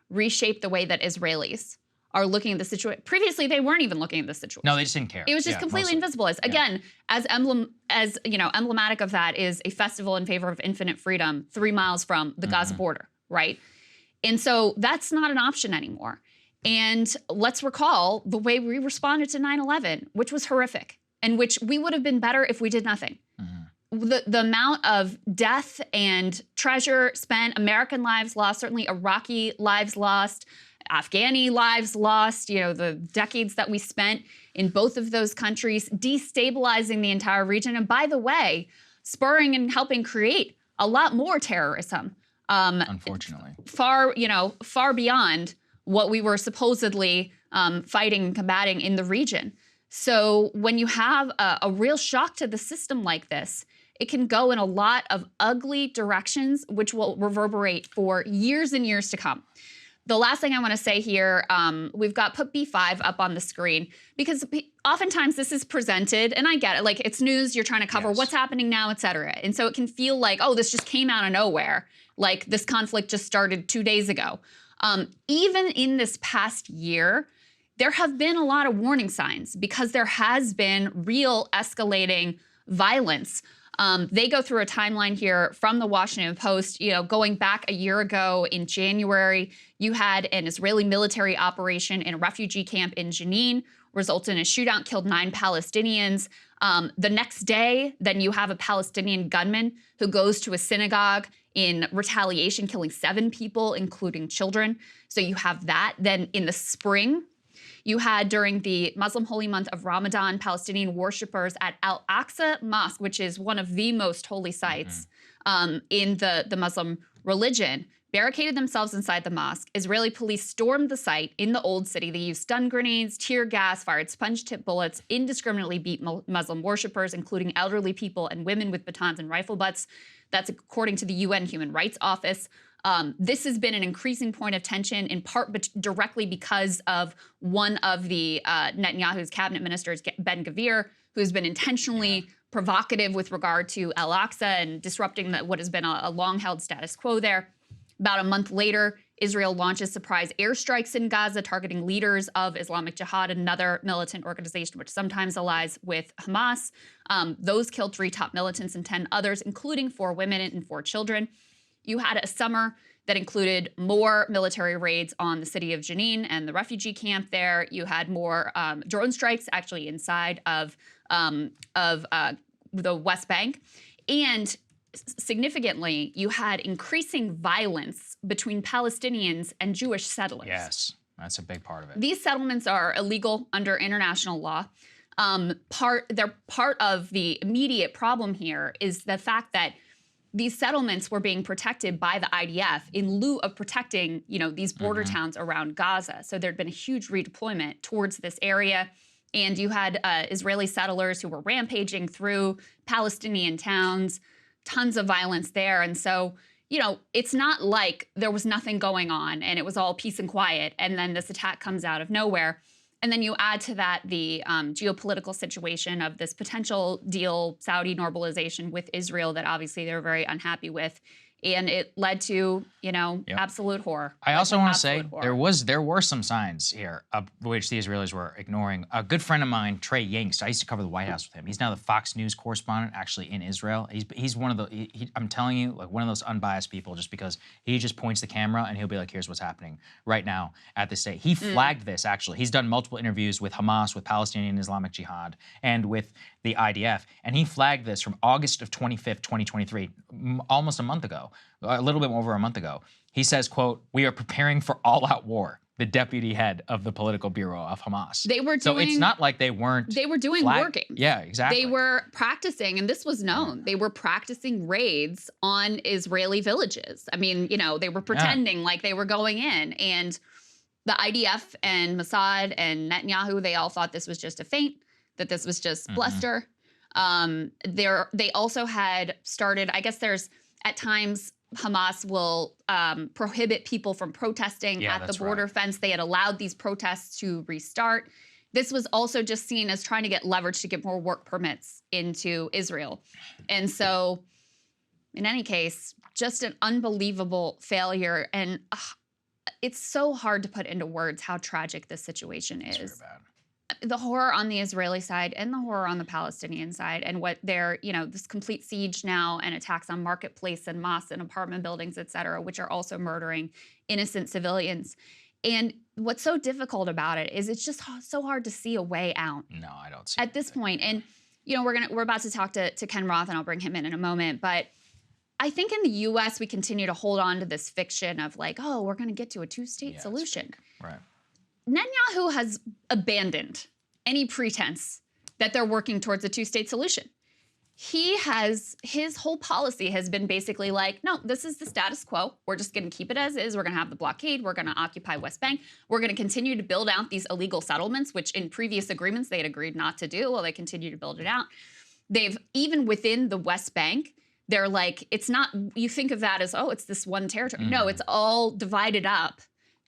reshaped the way that Israelis are looking at the situation. Previously, they weren't even looking at the situation. No, they just didn't care. It was just completely invisible. Again, as emblematic of that is a festival in favor of infinite freedom 3 miles from the Gaza border, right? And so that's not an option anymore. And let's recall the way we responded to 9/11, which was horrific, and which we would have been better if we did nothing. The amount of death and treasure spent, American lives lost, certainly Iraqi lives lost, Afghani lives lost, you know, the decades that we spent in both of those countries, destabilizing the entire region. And by the way, spurring and helping create a lot more terrorism. Unfortunately. Far beyond what we were supposedly fighting and combating in the region. So when you have a real shock to the system like this, it can go in a lot of ugly directions, which will reverberate for years and years to come. The last thing I want to say here, we've got put B5 up on the screen, because oftentimes this is presented, and I get it, like it's news, you're trying to cover what's happening now, et cetera. And so it can feel like, oh, this just came out of nowhere, like this conflict just started 2 days ago. Even in this past year, there have been a lot of warning signs, because there has been real escalating violence. They go through a timeline here from the Washington Post, you know, going back a year ago in January, you had an Israeli military operation in a refugee camp in Jenin, resulted in a shootout, killed 9 Palestinians. The next day, then you have a Palestinian gunman who goes to a synagogue in retaliation, killing 7 people, including children. So you have that. Then in the spring, you had, during the Muslim holy month of Ramadan, Palestinian worshipers at Al-Aqsa Mosque, which is one of the most holy sites in the Muslim religion, barricaded themselves inside the mosque. Israeli police stormed the site in the Old City. They used stun grenades, tear gas, fired sponge-tip bullets, indiscriminately beat Muslim worshipers, including elderly people and women, with batons and rifle butts. That's according to the UN Human Rights Office. This has been an increasing point of tension, in part directly because of one of the Netanyahu's cabinet ministers, Ben-Gvir, who's been intentionally provocative with regard to Al-Aqsa and disrupting what has been a long-held status quo there. About a month later, Israel launches surprise airstrikes in Gaza, targeting leaders of Islamic Jihad, another militant organization which sometimes allies with Hamas. Those killed 3 top militants and 10 others, including 4 women and 4 children. You had a summer that included more military raids on the city of Jenin and the refugee camp there. You had more drone strikes actually inside of the West Bank. And significantly, you had increasing violence between Palestinians and Jewish settlers. Yes, that's a big part of it. These settlements are illegal under international law. They're part of the immediate problem here is the fact that these settlements were being protected by the IDF in lieu of protecting, these border towns around Gaza. So there'd been a huge redeployment towards this area. And you had Israeli settlers who were rampaging through Palestinian towns, tons of violence there. And so, it's not like there was nothing going on and it was all peace and quiet. And then this attack comes out of nowhere. And then you add to that the geopolitical situation of this potential deal, Saudi normalization with Israel that obviously they're very unhappy with. And it led to, absolute horror. I also want to say there were some signs here of which the Israelis were ignoring. A good friend of mine, Trey Yingst, I used to cover the White House with him. He's now the Fox News correspondent actually in Israel. He's one of the, I'm telling you, like one of those unbiased people just because he just points the camera and he'll be like, here's what's happening right now at this state. He flagged this actually. He's done multiple interviews with Hamas, with Palestinian Islamic Jihad, and with the IDF. And he flagged this from August of 25th, 2023, almost a month ago, a little bit over a month ago. He says, quote, "We are preparing for all-out war," the deputy head of the political bureau of Hamas. They were doing, so it's not like they weren't. They were doing war games. Yeah, exactly. They were practicing, and this was known. They were practicing raids on Israeli villages. I mean, they were pretending like they were going in. And the IDF and Mossad and Netanyahu, they all thought this was just a feint, that this was just bluster. They also had started, I guess there's, at times, Hamas will prohibit people from protesting at the border fence. They had allowed these protests to restart. This was also just seen as trying to get leverage to get more work permits into Israel. And so, in any case, just an unbelievable failure. And it's so hard to put into words how tragic this situation is. It's very bad. The horror on the Israeli side and the horror on the Palestinian side, and what they're, this complete siege now and attacks on marketplace and mosques and apartment buildings, et cetera, which are also murdering innocent civilians. And what's so difficult about it is it's just so hard to see a way out. No, I don't see at this point. And, we're about to talk to Ken Roth, and I'll bring him in a moment. But I think in the U.S., we continue to hold on to this fiction of like, oh, we're going to get to a two-state solution. Right. Netanyahu has abandoned any pretense that they're working towards a two-state solution. His whole policy has been basically like, no, this is the status quo. We're just going to keep it as is. We're going to have the blockade. We're going to occupy West Bank. We're going to continue to build out these illegal settlements, which in previous agreements they had agreed not to do. Well, they continue to build it out. They've, even within the West Bank, they're like, it's not, you think of that as, oh, it's this one territory. No, it's all divided up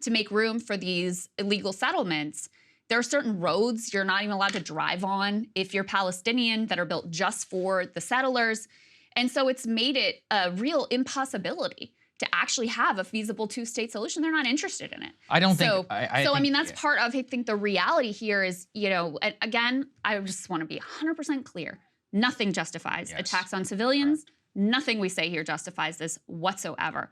to make room for these illegal settlements. There are certain roads you're not even allowed to drive on if you're Palestinian that are built just for the settlers. And so it's made it a real impossibility to actually have a feasible two-state solution. They're not interested in it. I don't think. I mean, that's part of, I think, the reality here is, again, I just want to be 100% clear. Nothing justifies attacks on civilians. Nothing we say here justifies this whatsoever.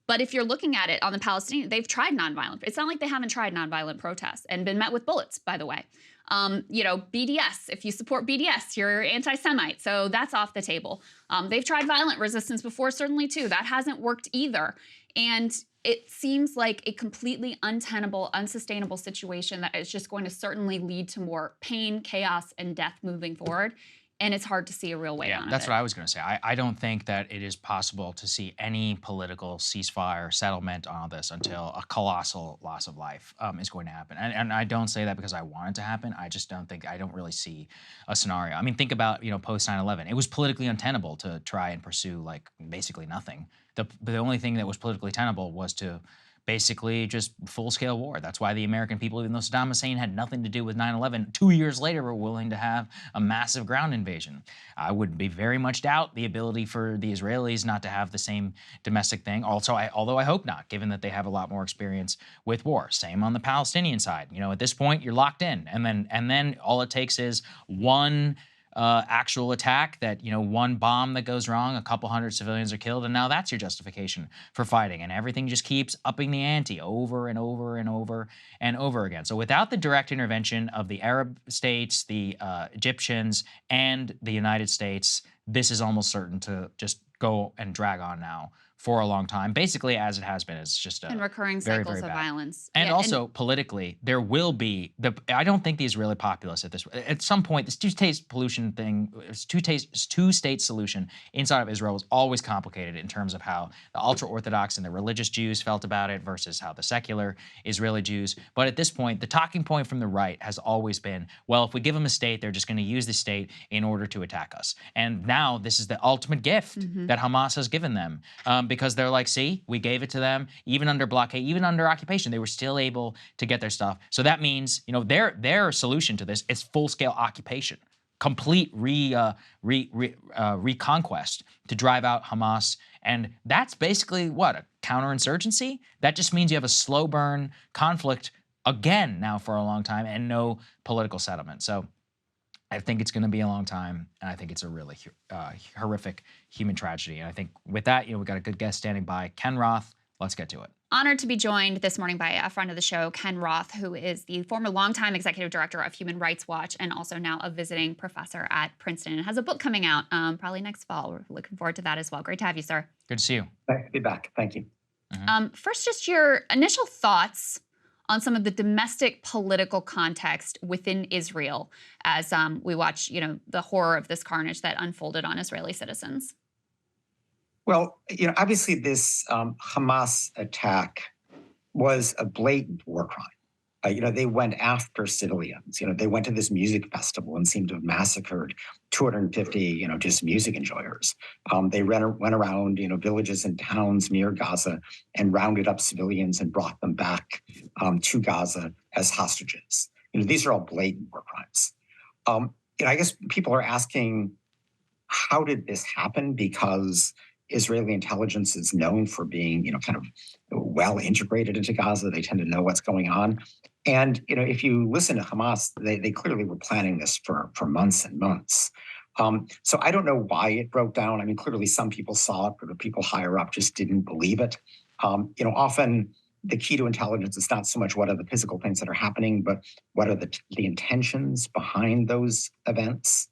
But if you're looking at it on the Palestinian, they've tried nonviolent. It's not like they haven't tried nonviolent protests and been met with bullets, by the way. BDS, if you support BDS, you're anti-Semite. So that's off the table. They've tried violent resistance before, certainly, too. That hasn't worked either. And it seems like a completely untenable, unsustainable situation that is just going to certainly lead to more pain, chaos, and death moving forward. and it's hard to see a real way out of it. That's what I was going to say. I don't think that it is possible to see any political ceasefire settlement on this until a colossal loss of life is going to happen. And I don't say that because I want it to happen. I just I don't really see a scenario. I mean, think about, post 9/11. It was politically untenable to try and pursue like basically nothing. The only thing that was politically tenable was to basically just full-scale war. That's why the American people, even though Saddam Hussein had nothing to do with 9/11, 2 years later were willing to have a massive ground invasion. I would be very much doubt the ability for the Israelis not to have the same domestic thing. Also, although I hope not, given that they have a lot more experience with war. Same on the Palestinian side. At this point, you're locked in, and then all it takes is one actual attack, that one bomb that goes wrong, a couple hundred civilians are killed, and now that's your justification for fighting, and everything just keeps upping the ante over and over and over and over again. So without the direct intervention of the Arab states, the Egyptians, and the United States, this is almost certain to just go and drag on now for a long time, basically as it has been. It's just and recurring very, cycles very of bad. violence. And also politically, there will be I don't think the Israeli populace at some point, this two-state solution inside of Israel was always complicated in terms of how the ultra-Orthodox and the religious Jews felt about it versus how the secular Israeli Jews. But at this point, the talking point from the right has always been, well, if we give them a state, they're just going to use the state in order to attack us. And now this is the ultimate gift that Hamas has given them. Because they're like, see, we gave it to them, even under blockade, even under occupation, they were still able to get their stuff. So that means, their solution to this is full-scale occupation, complete reconquest to drive out Hamas. And that's basically what, a counterinsurgency? That just means you have a slow burn conflict again now for a long time and no political settlement. So I think it's going to be a long time, and I think it's a really horrific human tragedy. And I think with that, we've got a good guest standing by, Ken Roth. Let's get to it. Honored to be joined this morning by a friend of the show, Ken Roth, who is the former longtime executive director of Human Rights Watch and also now a visiting professor at Princeton, and has a book coming out probably next fall. We're looking forward to that as well. Great to have you, sir. Good to see you. Nice to be back. Thank you. First, just your initial thoughts on some of the domestic political context within Israel as we watch, the horror of this carnage that unfolded on Israeli citizens. Well, obviously this Hamas attack was a blatant war crime. They went after civilians. They went to this music festival and seemed to have massacred 250, just music enjoyers. They went around, villages and towns near Gaza and rounded up civilians and brought them back to Gaza as hostages. These are all blatant war crimes. I guess people are asking, how did this happen? Because Israeli intelligence is known for being, kind of well integrated into Gaza. They tend to know what's going on. And, if you listen to Hamas, they clearly were planning this for months and months. So I don't know why it broke down. I mean, clearly some people saw it, but the people higher up just didn't believe it. Often the key to intelligence is not so much what are the physical things that are happening, but what are the intentions behind those events.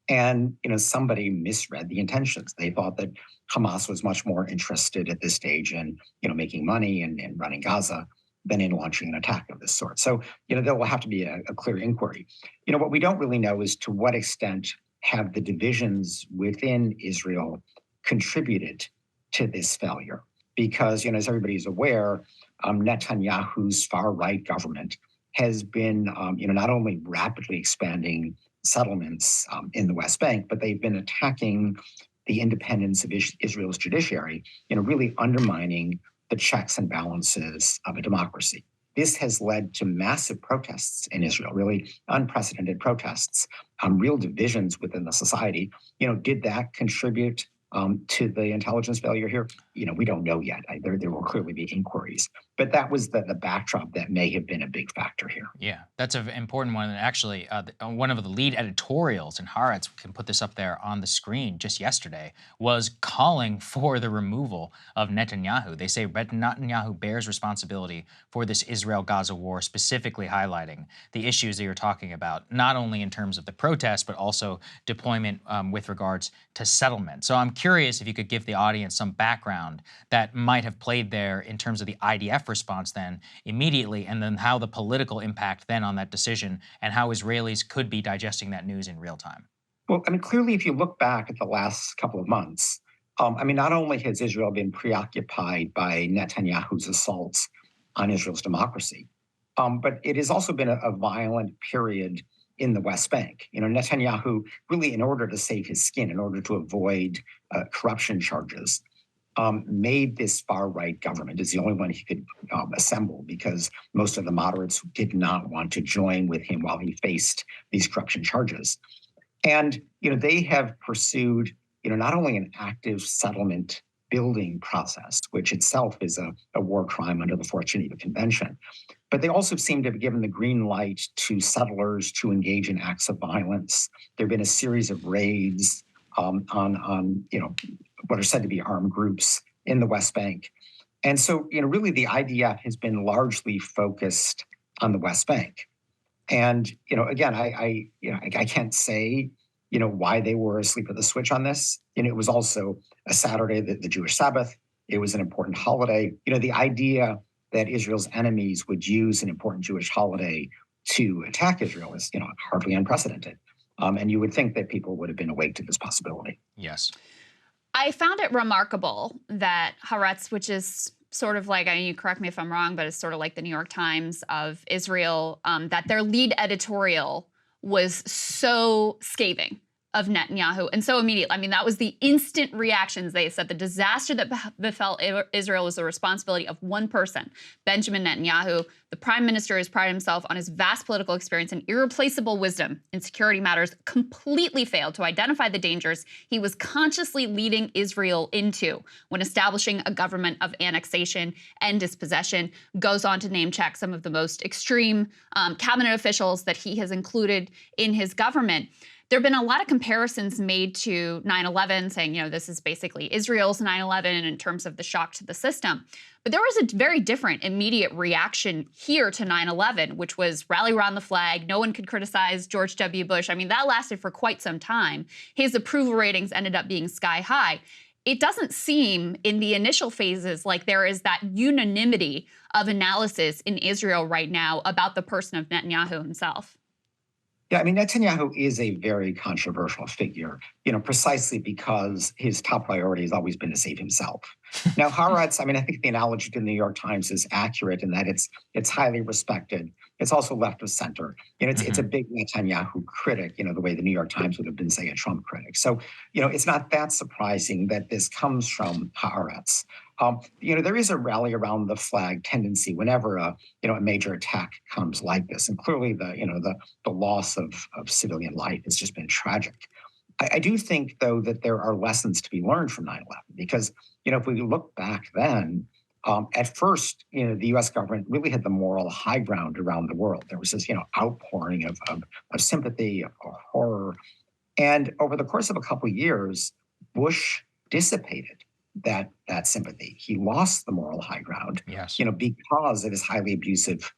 And, somebody misread the intentions. They thought that Hamas was much more interested at this stage in, making money and running Gaza than in launching an attack of this sort. So, there will have to be a clear inquiry. What we don't really know is to what extent have the divisions within Israel contributed to this failure. Because, as everybody's aware, Netanyahu's far-right government has been, not only rapidly expanding settlements in the West Bank, but they've been attacking the independence of Israel's judiciary, really undermining the checks and balances of a democracy. This has led to massive protests in Israel, really unprecedented protests, real divisions within the society. Did that contribute to the intelligence failure here? We don't know yet. There will clearly be inquiries. But that was the backdrop that may have been a big factor here. Yeah, that's an important one. And actually, one of the lead editorials in Haaretz, we can put this up there on the screen just yesterday, was calling for the removal of Netanyahu. They say Netanyahu bears responsibility for this Israel-Gaza war, specifically highlighting the issues that you're talking about, not only in terms of the protests, but also deployment with regards to settlement. So I'm curious if you could give the audience some background that might have played there in terms of the IDF response then immediately, and then how the political impact then on that decision and how Israelis could be digesting that news in real time. Well, I mean, clearly, if you look back at the last couple of months, I mean, not only has Israel been preoccupied by Netanyahu's assaults on Israel's democracy, but it has also been a violent period in the West Bank. You know, Netanyahu really, in order to save his skin, in order to avoid corruption charges, made this far-right government is the only one he could assemble because most of the moderates did not want to join with him while he faced these corruption charges. And, you know, they have pursued, you know, not only an active settlement building process, which itself is a war crime under the Fourth Geneva Convention, but they also seem to have given the green light to settlers to engage in acts of violence. There have been a series of raids on you know, what are said to be armed groups in the West Bank. And so, you know, really the IDF has been largely focused on the West Bank. And, you know, again, I can't say, you know, why they were asleep at the switch on this. You know, it was also a Saturday, the Jewish Sabbath. It was an important holiday. You know, the idea that Israel's enemies would use an important Jewish holiday to attack Israel is, you know, hardly unprecedented. And you would think that people would have been awake to this possibility. Yes. I found it remarkable that Haaretz, which is sort of like, I mean, you correct me if I'm wrong, but it's sort of like the New York Times of Israel, that their lead editorial was so scathing of Netanyahu and so immediate. I mean, that was the instant reactions. They said the disaster that befell Israel was the responsibility of one person, Benjamin Netanyahu. The prime minister has prided himself on his vast political experience and irreplaceable wisdom in security matters, completely failed to identify the dangers he was consciously leading Israel into when establishing a government of annexation and dispossession. Goes on to name check some of the most extreme cabinet officials that he has included in his government. There have been a lot of comparisons made to 9/11, saying, you know, this is basically Israel's 9/11 in terms of the shock to the system. But there was a very different immediate reaction here to 9/11, which was rally around the flag. No one could criticize George W. Bush. I mean, that lasted for quite some time. His approval ratings ended up being sky high. It doesn't seem in the initial phases like there is that unanimity of analysis in Israel right now about the person of Netanyahu himself. Yeah, I mean, Netanyahu is a very controversial figure, you know, precisely because his top priority has always been to save himself. Now, Haaretz, I mean, I think the analogy to the New York Times is accurate in that it's highly respected. It's also left of center. You know, it's a big Netanyahu critic, you know, the way the New York Times would have been, say, a Trump critic. So, you know, it's not that surprising that this comes from Haaretz. You know, there is a rally around the flag tendency whenever a major attack comes like this, and clearly the loss of civilian life has just been tragic. I do think, though, that there are lessons to be learned from 9/11 because, you know, if we look back then, at first, you know, the U.S. government really had the moral high ground around the world. There was this, you know, outpouring of sympathy, of horror, and over the course of a couple of years, Bush dissipated that sympathy. He lost the moral high ground, Yes. you know, because of his highly abusive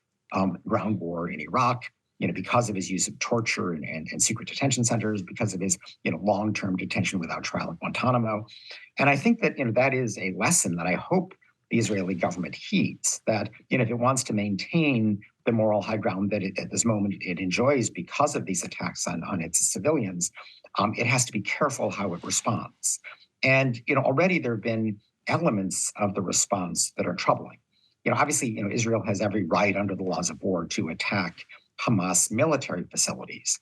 ground war in Iraq, you know, because of his use of torture and secret detention centers, because of his, you know, long-term detention without trial at Guantanamo. And I think that, you know, that is a lesson that I hope the Israeli government heeds, that, you know, if it wants to maintain the moral high ground that at this moment it enjoys because of these attacks on its civilians, it has to be careful how it responds. And, you know, already there have been elements of the response that are troubling. You know, obviously, you know, Israel has every right under the laws of war to attack Hamas military facilities.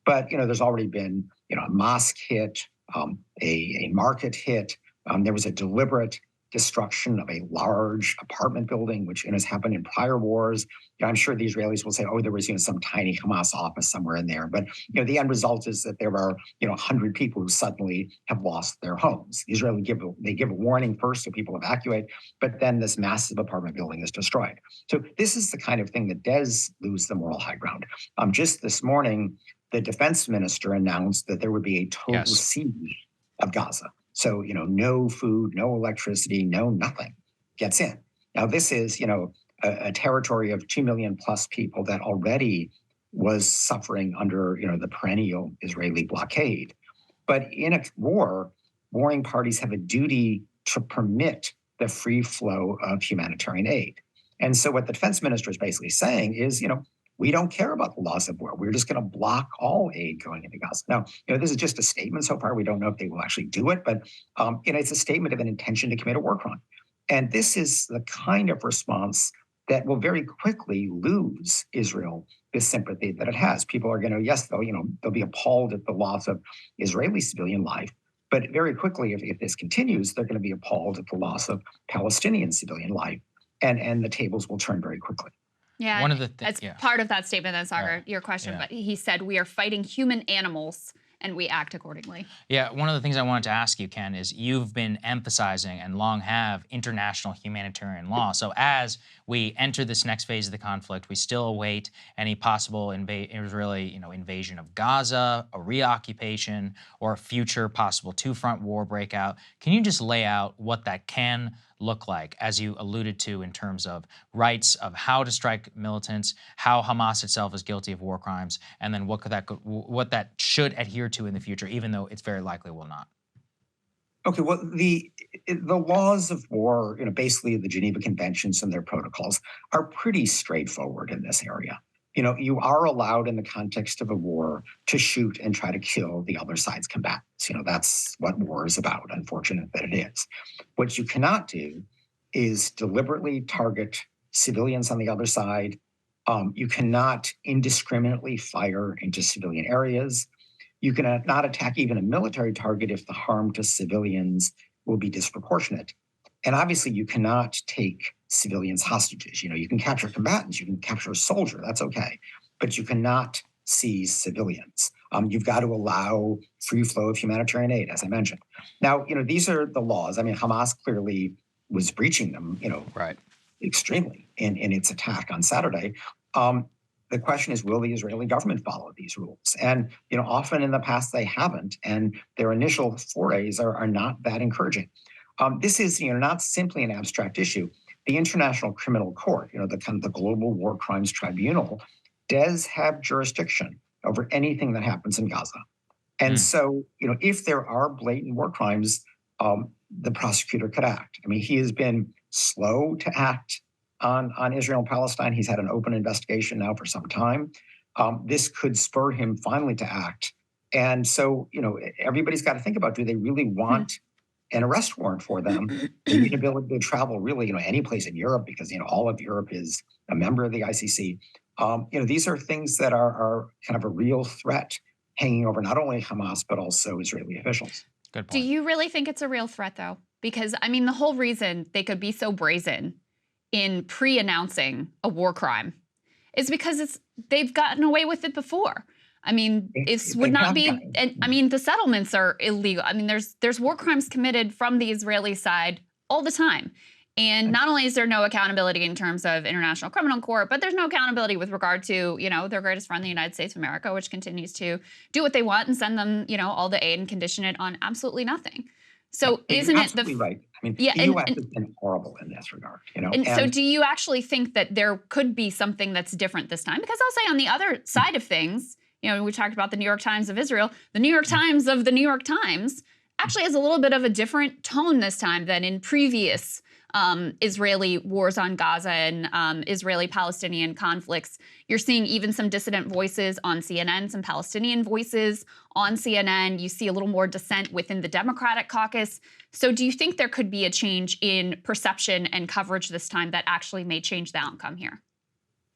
But, you know, there's already been, you know, a mosque hit, a market hit. There was a deliberate destruction of a large apartment building, which, you know, has happened in prior wars. You know, I'm sure the Israelis will say, oh, there was, you know, some tiny Hamas office somewhere in there. But, you know, the end result is that there are, you know, 100 people who suddenly have lost their homes. The Israelis give a warning first so people evacuate, but then this massive apartment building is destroyed. So this is the kind of thing that does lose the moral high ground. Just this morning, the defense minister announced that there would be a total siege of Gaza. So, you know, no food, no electricity, no nothing gets in. Now, this is, you know, a territory of 2 million plus people that already was suffering under, you know, the perennial Israeli blockade. But in a war, warring parties have a duty to permit the free flow of humanitarian aid. And so what the defense minister is basically saying is, you know, we don't care about the laws of war. We're just going to block all aid going into Gaza. Now, this is just a statement so far. We don't know if they will actually do it, but it's a statement of an intention to commit a war crime. And this is the kind of response that will very quickly lose Israel the sympathy that it has. People are going to, yes, they'll be appalled at the loss of Israeli civilian life, but very quickly, if this continues, they're going to be appalled at the loss of Palestinian civilian life, and the tables will turn very quickly. Yeah, one of the as part of that statement, then Saagar, your question, Yeah. but he said we are fighting human animals and we act accordingly. Yeah, one of the things I wanted to ask you, Ken, is you've been emphasizing and long have international humanitarian law. So as we enter this next phase of the conflict, we still await any possible Israeli, invasion of Gaza, a reoccupation, or a future possible two-front war breakout. Can you just lay out what that can look like, as you alluded to, in terms of rights of how to strike militants, how Hamas itself is guilty of war crimes, and then what that should adhere to in the future, even though it's very likely will not? Okay, well, the laws of war, basically the Geneva Conventions and their protocols, are pretty straightforward in this area. You are allowed in the context of a war to shoot and try to kill the other side's combatants. That's what war is about, unfortunate that it is. What you cannot do is deliberately target civilians on the other side. You cannot indiscriminately fire into civilian areas. You cannot attack even a military target if the harm to civilians will be disproportionate. And obviously, you cannot take civilians hostages. You can capture combatants, you can capture a soldier, that's okay. But you cannot seize civilians. You've got to allow free flow of humanitarian aid, as I mentioned. Now, these are the laws. I mean, Hamas clearly was breaching them, right, extremely in its attack on Saturday. The question is, will the Israeli government follow these rules? And, often in the past they haven't, and their initial forays are not that encouraging. This is, not simply an abstract issue. The International Criminal Court, the Global War Crimes Tribunal, does have jurisdiction over anything that happens in Gaza. And so, if there are blatant war crimes, the prosecutor could act. I mean, he has been slow to act on Israel and Palestine. He's had an open investigation now for some time. This could spur him finally to act. And so, everybody's got to think about, do they really want an arrest warrant for them? The inability to travel really, any place in Europe, because, all of Europe is a member of the ICC. These are things that are kind of a real threat hanging over not only Hamas, but also Israeli officials. Good point. Do you really think it's a real threat, though? Because, I mean, the whole reason they could be so brazen in pre-announcing a war crime is because they've gotten away with it before. I mean, the settlements are illegal. I mean, there's war crimes committed from the Israeli side all the time. And not only is there no accountability in terms of International Criminal Court, but there's no accountability with regard to, their greatest friend, the United States of America, which continues to do what they want and send them, all the aid and condition it on absolutely nothing. So isn't it absolutely right? I mean, the U.S. has been horrible in this regard. And so do you actually think that there could be something that's different this time? Because I'll say on the other side of things, we talked about the New York Times of Israel. The New York Times of the New York Times actually has a little bit of a different tone this time than in previous Israeli wars on Gaza and Israeli-Palestinian conflicts. You're seeing even some dissident voices on CNN, some Palestinian voices on CNN. You see a little more dissent within the Democratic caucus. So do you think there could be a change in perception and coverage this time that actually may change the outcome here?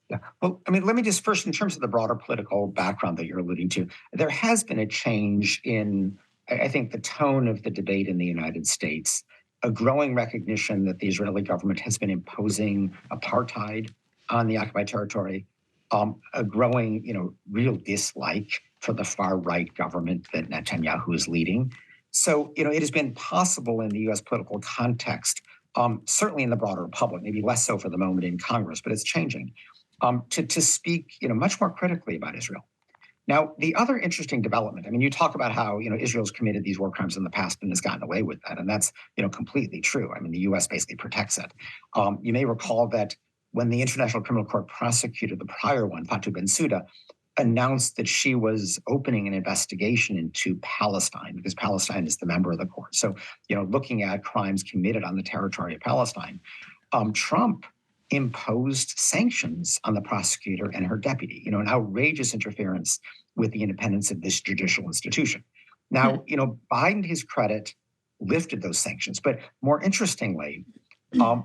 Yeah. Well, I mean, let me just first, in terms of the broader political background that you're alluding to, there has been a change in, I think, the tone of the debate in the United States, a growing recognition that the Israeli government has been imposing apartheid on the occupied territory, a growing, real dislike for the far-right government that Netanyahu is leading. So, it has been possible in the U.S. political context, certainly in the broader public, maybe less so for the moment in Congress, but it's changing, to speak, much more critically about Israel. Now, the other interesting development, I mean, you talk about how, Israel's committed these war crimes in the past and has gotten away with that. And that's, completely true. I mean, the U.S. basically protects it. You may recall that when the International Criminal Court prosecutor, the prior one, Fatou Bensouda, announced that she was opening an investigation into Palestine, because Palestine is the member of the court. So, looking at crimes committed on the territory of Palestine, Trump imposed sanctions on the prosecutor and her deputy, an outrageous interference with the independence of this judicial institution. Now, Biden, to his credit, lifted those sanctions. But more interestingly, the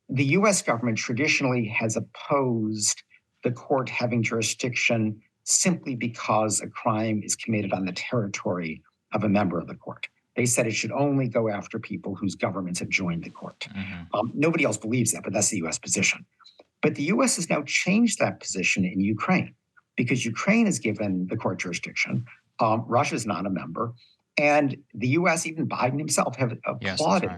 U.S. government traditionally has opposed the court having jurisdiction simply because a crime is committed on the territory of a member of the court. They said it should only go after people whose governments have joined the court. Nobody else believes that, but that's the U.S. position. But the U.S. has now changed that position in Ukraine because Ukraine is given the court jurisdiction. Russia is not a member. And the U.S., even Biden himself, have applauded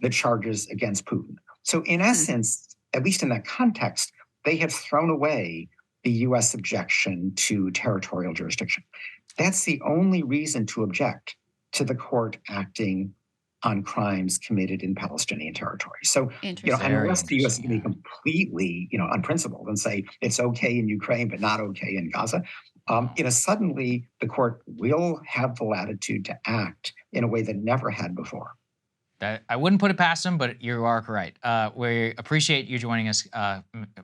the charges against Putin. So in essence, at least in that context, they have thrown away the U.S. objection to territorial jurisdiction. That's the only reason to object to the court acting on crimes committed in Palestinian territory. So, unless the U.S. is going to be completely, unprincipled and say it's okay in Ukraine but not okay in Gaza, suddenly the court will have the latitude to act in a way that it never had before. I wouldn't put it past them, but you are correct. We appreciate you joining us,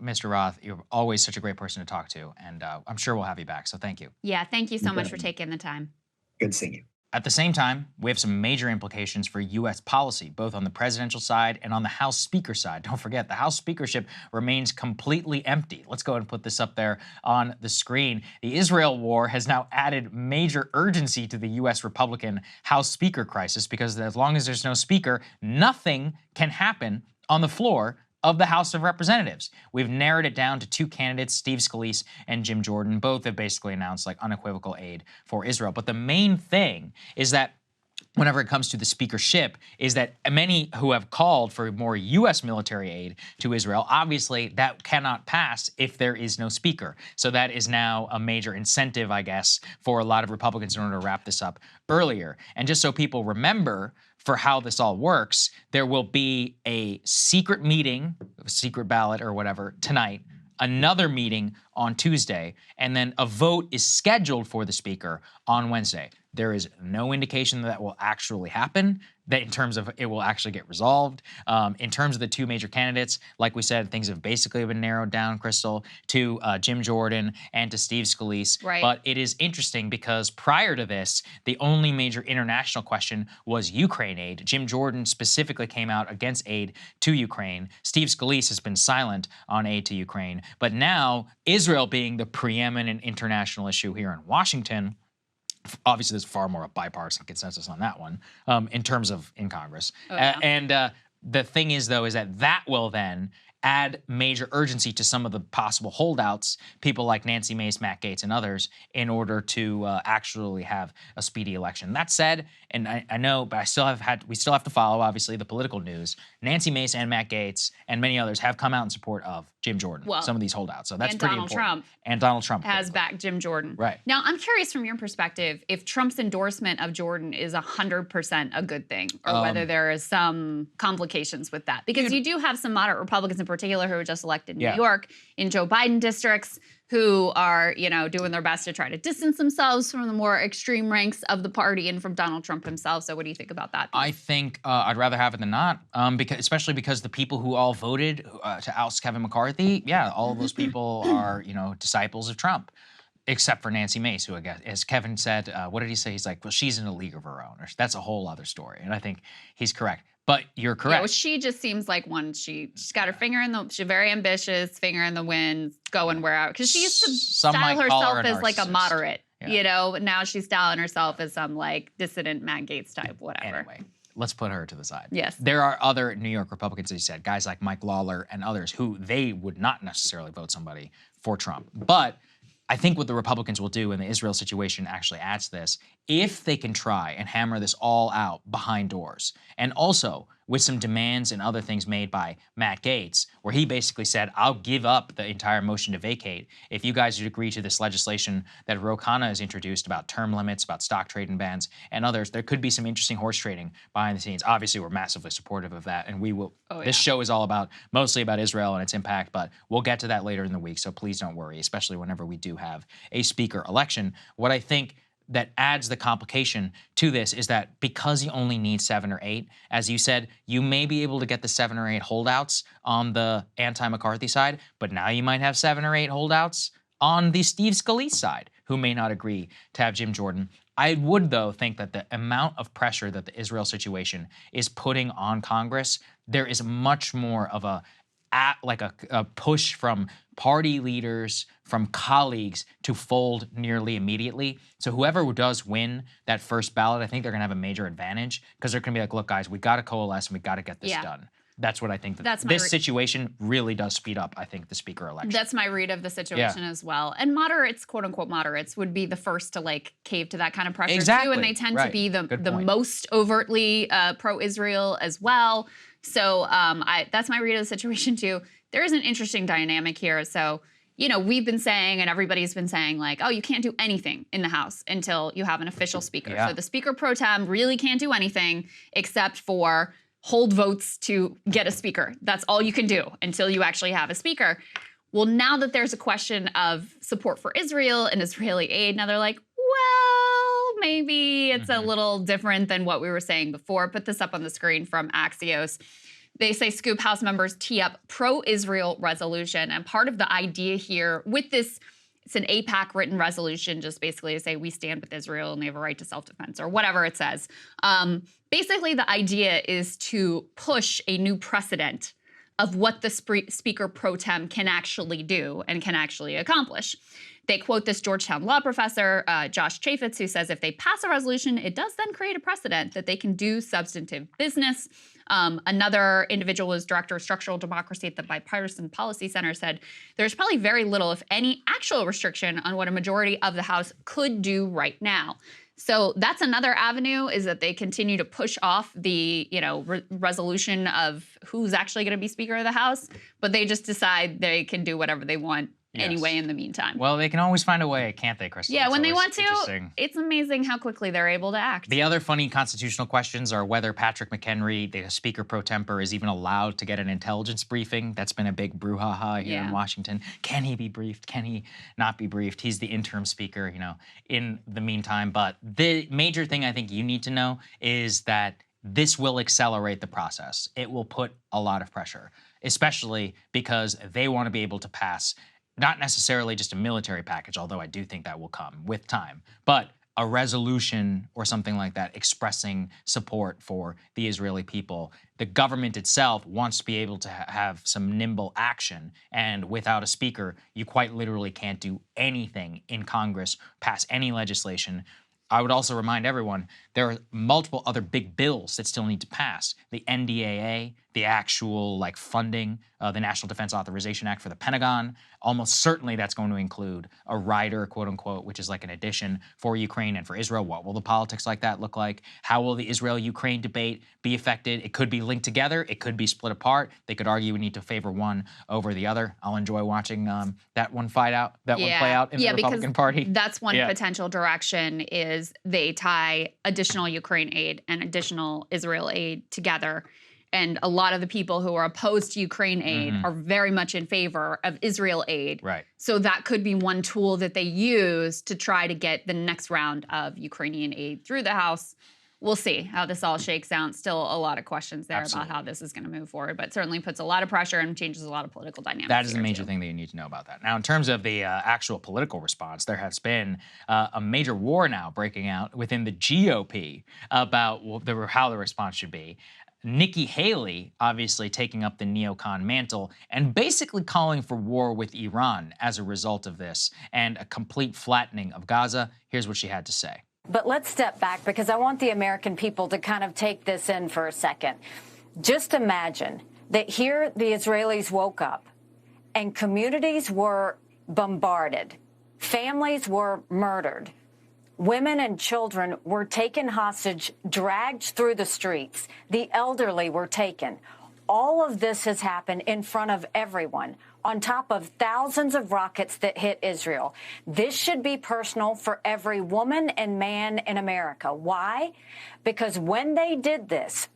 Mr. Roth. You're always such a great person to talk to, and I'm sure we'll have you back, so thank you. Yeah, thank you so much for taking the time. Good seeing you. At the same time, we have some major implications for U.S. policy, both on the presidential side and on the House Speaker side. Don't forget, the House Speakership remains completely empty. Let's go ahead and put this up there on the screen. The Israel war has now added major urgency to the U.S. Republican House Speaker crisis because as long as there's no speaker, nothing can happen on the floor of the House of Representatives. We've narrowed it down to two candidates, Steve Scalise and Jim Jordan. Both have basically announced unequivocal aid for Israel. But the main thing is that whenever it comes to the speakership is that many who have called for more U.S. military aid to Israel, obviously that cannot pass if there is no speaker. So that is now a major incentive, I guess, for a lot of Republicans in order to wrap this up earlier. And just so people remember, for how this all works, there will be a secret meeting, a secret ballot or whatever, tonight, another meeting on Tuesday, and then a vote is scheduled for the speaker on Wednesday. There is no indication that will actually happen, that in terms of it will actually get resolved. In terms of the two major candidates, like we said, things have basically been narrowed down, Krystal, to Jim Jordan and to Steve Scalise. Right. But it is interesting because prior to this, the only major international question was Ukraine aid. Jim Jordan specifically came out against aid to Ukraine. Steve Scalise has been silent on aid to Ukraine. But now, Israel being the preeminent international issue here in Washington, obviously, there's far more a bipartisan consensus on that one in terms of in Congress. Oh, yeah. The thing is, though, is that will then add major urgency to some of the possible holdouts, people like Nancy Mace, Matt Gaetz, and others, in order to actually have a speedy election. That said, and I know, but we still have to follow, obviously, the political news. Nancy Mace and Matt Gaetz and many others have come out in support of Jim Jordan, some of these holdouts. So that's pretty important. And Donald Trump has backed Jim Jordan. Right. Now, I'm curious from your perspective if Trump's endorsement of Jordan is 100% a good thing or whether there is some complications with that. Because you do have some moderate Republicans in particular who were just elected in New York in Joe Biden districts who are, doing their best to try to distance themselves from the more extreme ranks of the party and from Donald Trump himself. So what do you think about that? I think I'd rather have it than not, especially because the people who all voted to oust Kevin McCarthy, all of those people are, disciples of Trump. Except for Nancy Mace, who, I guess, as Kevin said, what did he say? He's like, well, she's in a league of her own. That's a whole other story. And I think he's correct. But you're correct. Yeah, well, she just seems like one. She's got her finger in the. She's very ambitious, finger in the wind, going where out. Because she used to style herself as like a moderate, But now she's styling herself as some dissident Matt Gaetz type, whatever. Anyway, let's put her to the side. Yes. There are other New York Republicans, as you said, guys like Mike Lawler and others who they would not necessarily vote somebody for Trump. But I think what the Republicans will do, and the Israel situation actually adds to this, if they can try and hammer this all out behind doors, and also with some demands and other things made by Matt Gaetz, where he basically said, I'll give up the entire motion to vacate if you guys would agree to this legislation that Ro Khanna has introduced about term limits, about stock trading bans, and others. There could be some interesting horse trading behind the scenes. Obviously, we're massively supportive of that, and we will. This show is all mostly about Israel and its impact, but we'll get to that later in the week, so please don't worry, especially whenever we do have a speaker election. What I think that adds the complication to this is that because you only need 7 or 8, as you said, you may be able to get the 7 or 8 holdouts on the anti-McCarthy side, but now you might have 7 or 8 holdouts on the Steve Scalise side who may not agree to have Jim Jordan. I would, though, think that the amount of pressure that the Israel situation is putting on Congress, there is much more of a push from party leaders, from colleagues to fold nearly immediately. So whoever does win that first ballot, I think they're going to have a major advantage because they're going to be like, look, guys, we got to coalesce and we got to get this done. That's what I think. This situation really does speed up, I think, the speaker election. That's my read of the situation as well. And moderates, quote unquote moderates, would be the first to like cave to that kind of pressure too. And they tend to be the most overtly pro-Israel as well. So that's my read of the situation too. There is an interesting dynamic here. So, we've been saying, and everybody's been saying, like, oh, you can't do anything in the House until you have an official speaker. So the speaker pro tem really can't do anything except for hold votes to get a speaker. That's all you can do until you actually have a speaker. Well, now that there's a question of support for Israel and Israeli aid, now they're like, well, maybe it's a little different than what we were saying before. Put this up on the screen from Axios. They say Scoop House members tee up pro-Israel resolution. And part of the idea here with this, it's an AIPAC written resolution just basically to say we stand with Israel and they have a right to self-defense or whatever it says. Basically, the idea is to push a new precedent of what the speaker pro tem can actually do and can actually accomplish. They quote this Georgetown law professor, Josh Chaffetz, who says if they pass a resolution, it does then create a precedent that they can do substantive business. Another individual is director of structural democracy at the Bipartisan Policy Center, said there's probably very little, if any, actual restriction on what a majority of the House could do right now. So that's another avenue, is that they continue to push off the, resolution of who's actually going to be Speaker of the House, but they just decide they can do whatever they want anyway in the meantime. Well, they can always find a way, can't they, Krystal? Yeah, when they want to. It's amazing how quickly they're able to act. The other funny constitutional questions are whether Patrick McHenry, the Speaker pro tempore, is even allowed to get an intelligence briefing. That's been a big brouhaha here in Washington. Can he be briefed? Can he not be briefed? He's the interim Speaker, in the meantime. But the major thing I think you need to know is that this will accelerate the process. It will put a lot of pressure, especially because they want to be able to pass not necessarily just a military package, although I do think that will come with time, but a resolution or something like that expressing support for the Israeli people. The government itself wants to be able to have some nimble action, and without a speaker, you quite literally can't do anything in Congress, pass any legislation. I would also remind everyone there are multiple other big bills that still need to pass. The NDAA, the actual funding, the National Defense Authorization Act for the Pentagon. Almost certainly that's going to include a rider, quote unquote, which is like an addition for Ukraine and for Israel. What will the politics like that look like? How will the Israel-Ukraine debate be affected? It could be linked together. It could be split apart. They could argue we need to favor one over the other. I'll enjoy watching that one play out in the Republican Party. That's one potential direction, is they tie additional Ukraine aid and additional Israel aid together. And a lot of the people who are opposed to Ukraine aid are very much in favor of Israel aid. Right. So that could be one tool that they use to try to get the next round of Ukrainian aid through the House. We'll see how this all shakes out. Still a lot of questions there about how this is going to move forward, but certainly puts a lot of pressure and changes a lot of political dynamics. That is the major thing that you need to know about that. Now, in terms of the actual political response, there has been a major war now breaking out within the GOP about how the response should be. Nikki Haley obviously taking up the neocon mantle and basically calling for war with Iran as a result of this and a complete flattening of Gaza. Here's what she had to say. But let's step back, because I want the American people to kind of take this in for a second. Just imagine that here the Israelis woke up and communities were bombarded. Families were murdered. Women and children were taken hostage, dragged through the streets. The elderly were taken. All of this has happened in front of everyone, on top of thousands of rockets that hit Israel. This should be personal for every woman and man in America. Why? because when they did this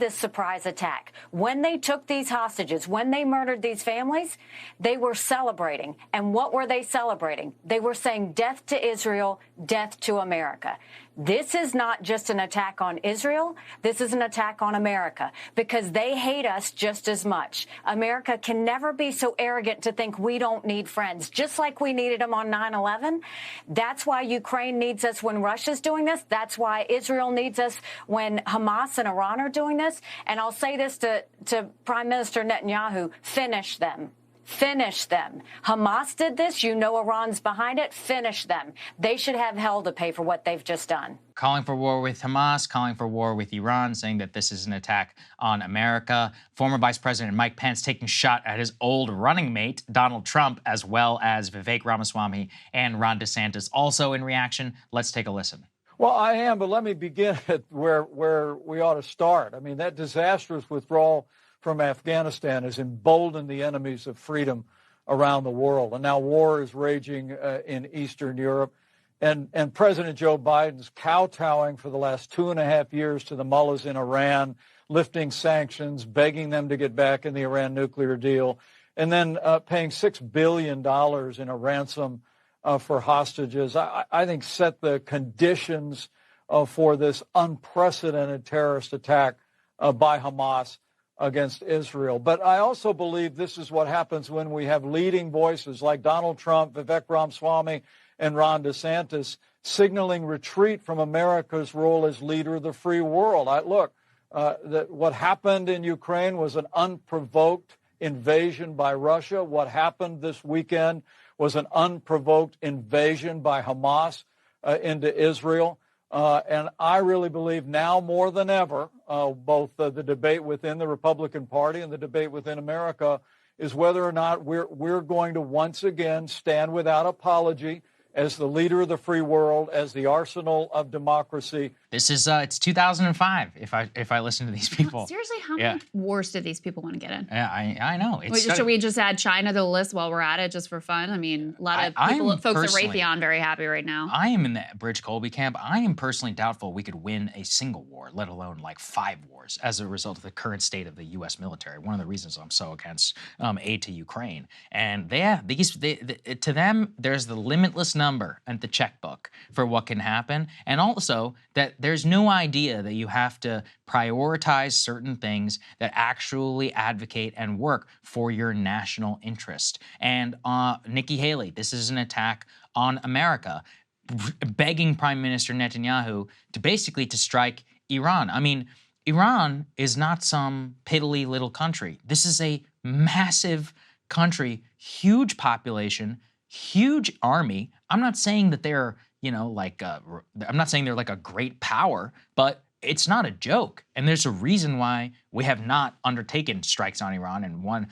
surprise attack, when they took these hostages, when they murdered these families, they were celebrating. And what were they celebrating? They were saying death to Israel, death to America. This is not just an attack on Israel. This is an attack on America because they hate us just as much. America can never be so arrogant to think we don't need friends, just like we needed them on 9/11. That's why Ukraine needs us when Russia's doing this. That's why Israel needs us when Hamas and Iran are doing this. And I'll say this to Prime Minister Netanyahu, finish them. Finish them. Hamas did this. You know Iran's behind it. Finish them. They should have hell to pay for what they've just done. Calling for war with Hamas, calling for war with Iran, saying that this is an attack on America. Former Vice President Mike Pence taking a shot at his old running mate, Donald Trump, as well as Vivek Ramaswamy and Ron DeSantis. Also in reaction, let's take a listen. Well, I am, but let me begin at where we ought to start. I mean, that disastrous withdrawal from Afghanistan has emboldened the enemies of freedom around the world. And now war is raging in Eastern Europe. And President Joe Biden's kowtowing for the last 2.5 years to the mullahs in Iran, lifting sanctions, begging them to get back in the Iran nuclear deal, and then paying $6 billion in a ransom for hostages, I think set the conditions for this unprecedented terrorist attack by Hamas against Israel. But I also believe this is what happens when we have leading voices like Donald Trump, Vivek Ramaswamy, and Ron DeSantis signaling retreat from America's role as leader of the free world. What happened in Ukraine was an unprovoked invasion by Russia. What happened this weekend was an unprovoked invasion by Hamas into Israel. And I really believe now more than ever, both the debate within the Republican Party and the debate within America is whether or not we're going to once again stand without apology as the leader of the free world, as the arsenal of democracy. This is it's 2005. If I listen to these people, Seriously, how many wars do these people want to get in? Yeah, I know. Should we just add China to the list while we're at it, just for fun? I mean, a lot of people, folks at Raytheon, very happy right now. I am in the Bridge Colby camp. I am personally doubtful we could win a single war, let alone like 5 wars, as a result of the current state of the U.S. military. One of the reasons I'm so against aid to Ukraine. And to them, there's the limitless number and the checkbook for what can happen, and also that there's no idea that you have to prioritize certain things that actually advocate and work for your national interest. And Nikki Haley, this is an attack on America, begging Prime Minister Netanyahu to strike Iran. I mean, Iran is not some piddly little country. This is a massive country, huge population, huge army. I'm not saying that they're I'm not saying they're like a great power, but it's not a joke. And there's a reason why we have not undertaken strikes on Iran. And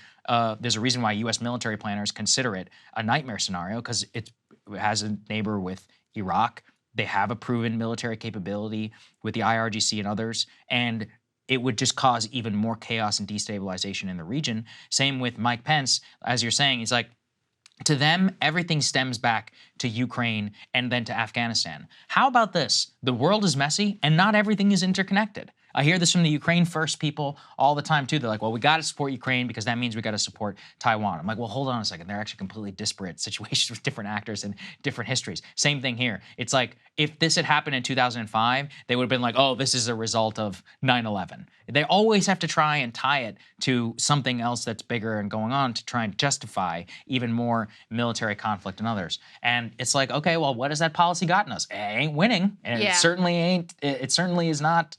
there's a reason why U.S. military planners consider it a nightmare scenario, because it has a neighbor with Iraq. They have a proven military capability with the IRGC and others. And it would just cause even more chaos and destabilization in the region. Same with Mike Pence. As you're saying, he's like, to them, everything stems back to Ukraine and then to Afghanistan. How about this? The world is messy and not everything is interconnected. I hear this from the Ukraine first people all the time too. They're like, well, we got to support Ukraine because that means we got to support Taiwan. I'm like, well, hold on a second. They're actually completely disparate situations with different actors and different histories. Same thing here. It's like, if this had happened in 2005, they would have been like, oh, this is a result of 9/11. They always have to try and tie it to something else that's bigger and going on to try and justify even more military conflict and others. And it's like, okay, well, what has that policy gotten us? It ain't winning. And it certainly ain't, it certainly is not,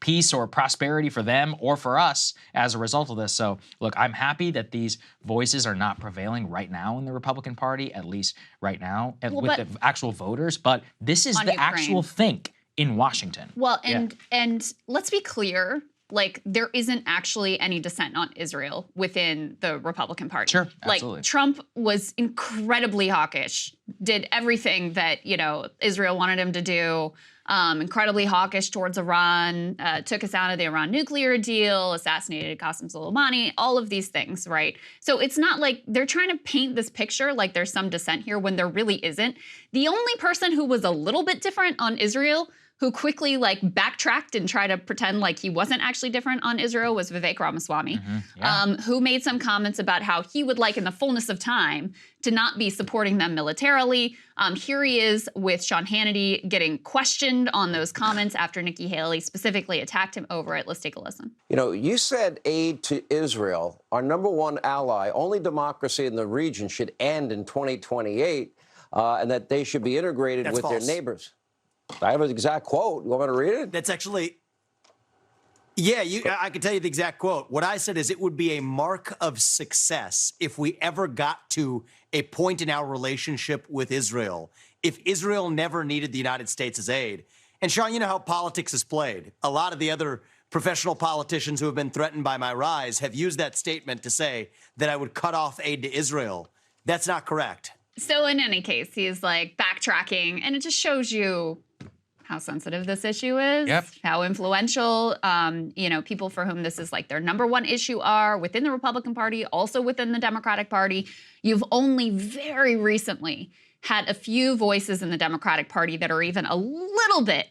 peace or prosperity for them or for us as a result of this. So look, I'm happy that these voices are not prevailing right now in the Republican Party, at least right now, with the actual voters. But this is the Ukraine. Actual think in Washington. Well, and let's be clear, like, there isn't actually any dissent on Israel within the Republican Party. Sure, absolutely. Like, Trump was incredibly hawkish, did everything that, Israel wanted him to do, incredibly hawkish towards Iran, took us out of the Iran nuclear deal, assassinated Qasem Soleimani, all of these things, right? So it's not like they're trying to paint this picture like there's some dissent here when there really isn't. The only person who was a little bit different on Israel who quickly like backtracked and tried to pretend like he wasn't actually different on Israel was Vivek Ramaswamy, who made some comments about how he would like in the fullness of time to not be supporting them militarily. Here he is with Sean Hannity getting questioned on those comments after Nikki Haley specifically attacked him over it. Let's take a listen. You know, you said aid to Israel, our number one ally, only democracy in the region, should end in 2028, and that they should be integrated with their neighbors. I have an exact quote. You want me to read it? That's actually, yeah, I can tell you the exact quote. What I said is it would be a mark of success if we ever got to a point in our relationship with Israel, if Israel never needed the United States' aid. And Sean, you know how politics is played. A lot of the other professional politicians who have been threatened by my rise have used that statement to say that I would cut off aid to Israel. That's not correct. So in any case, he's like backtracking, and it just shows you how sensitive this issue is, how influential, people for whom this is like their number one issue are within the Republican Party, also within the Democratic Party. You've only very recently had a few voices in the Democratic Party that are even a little bit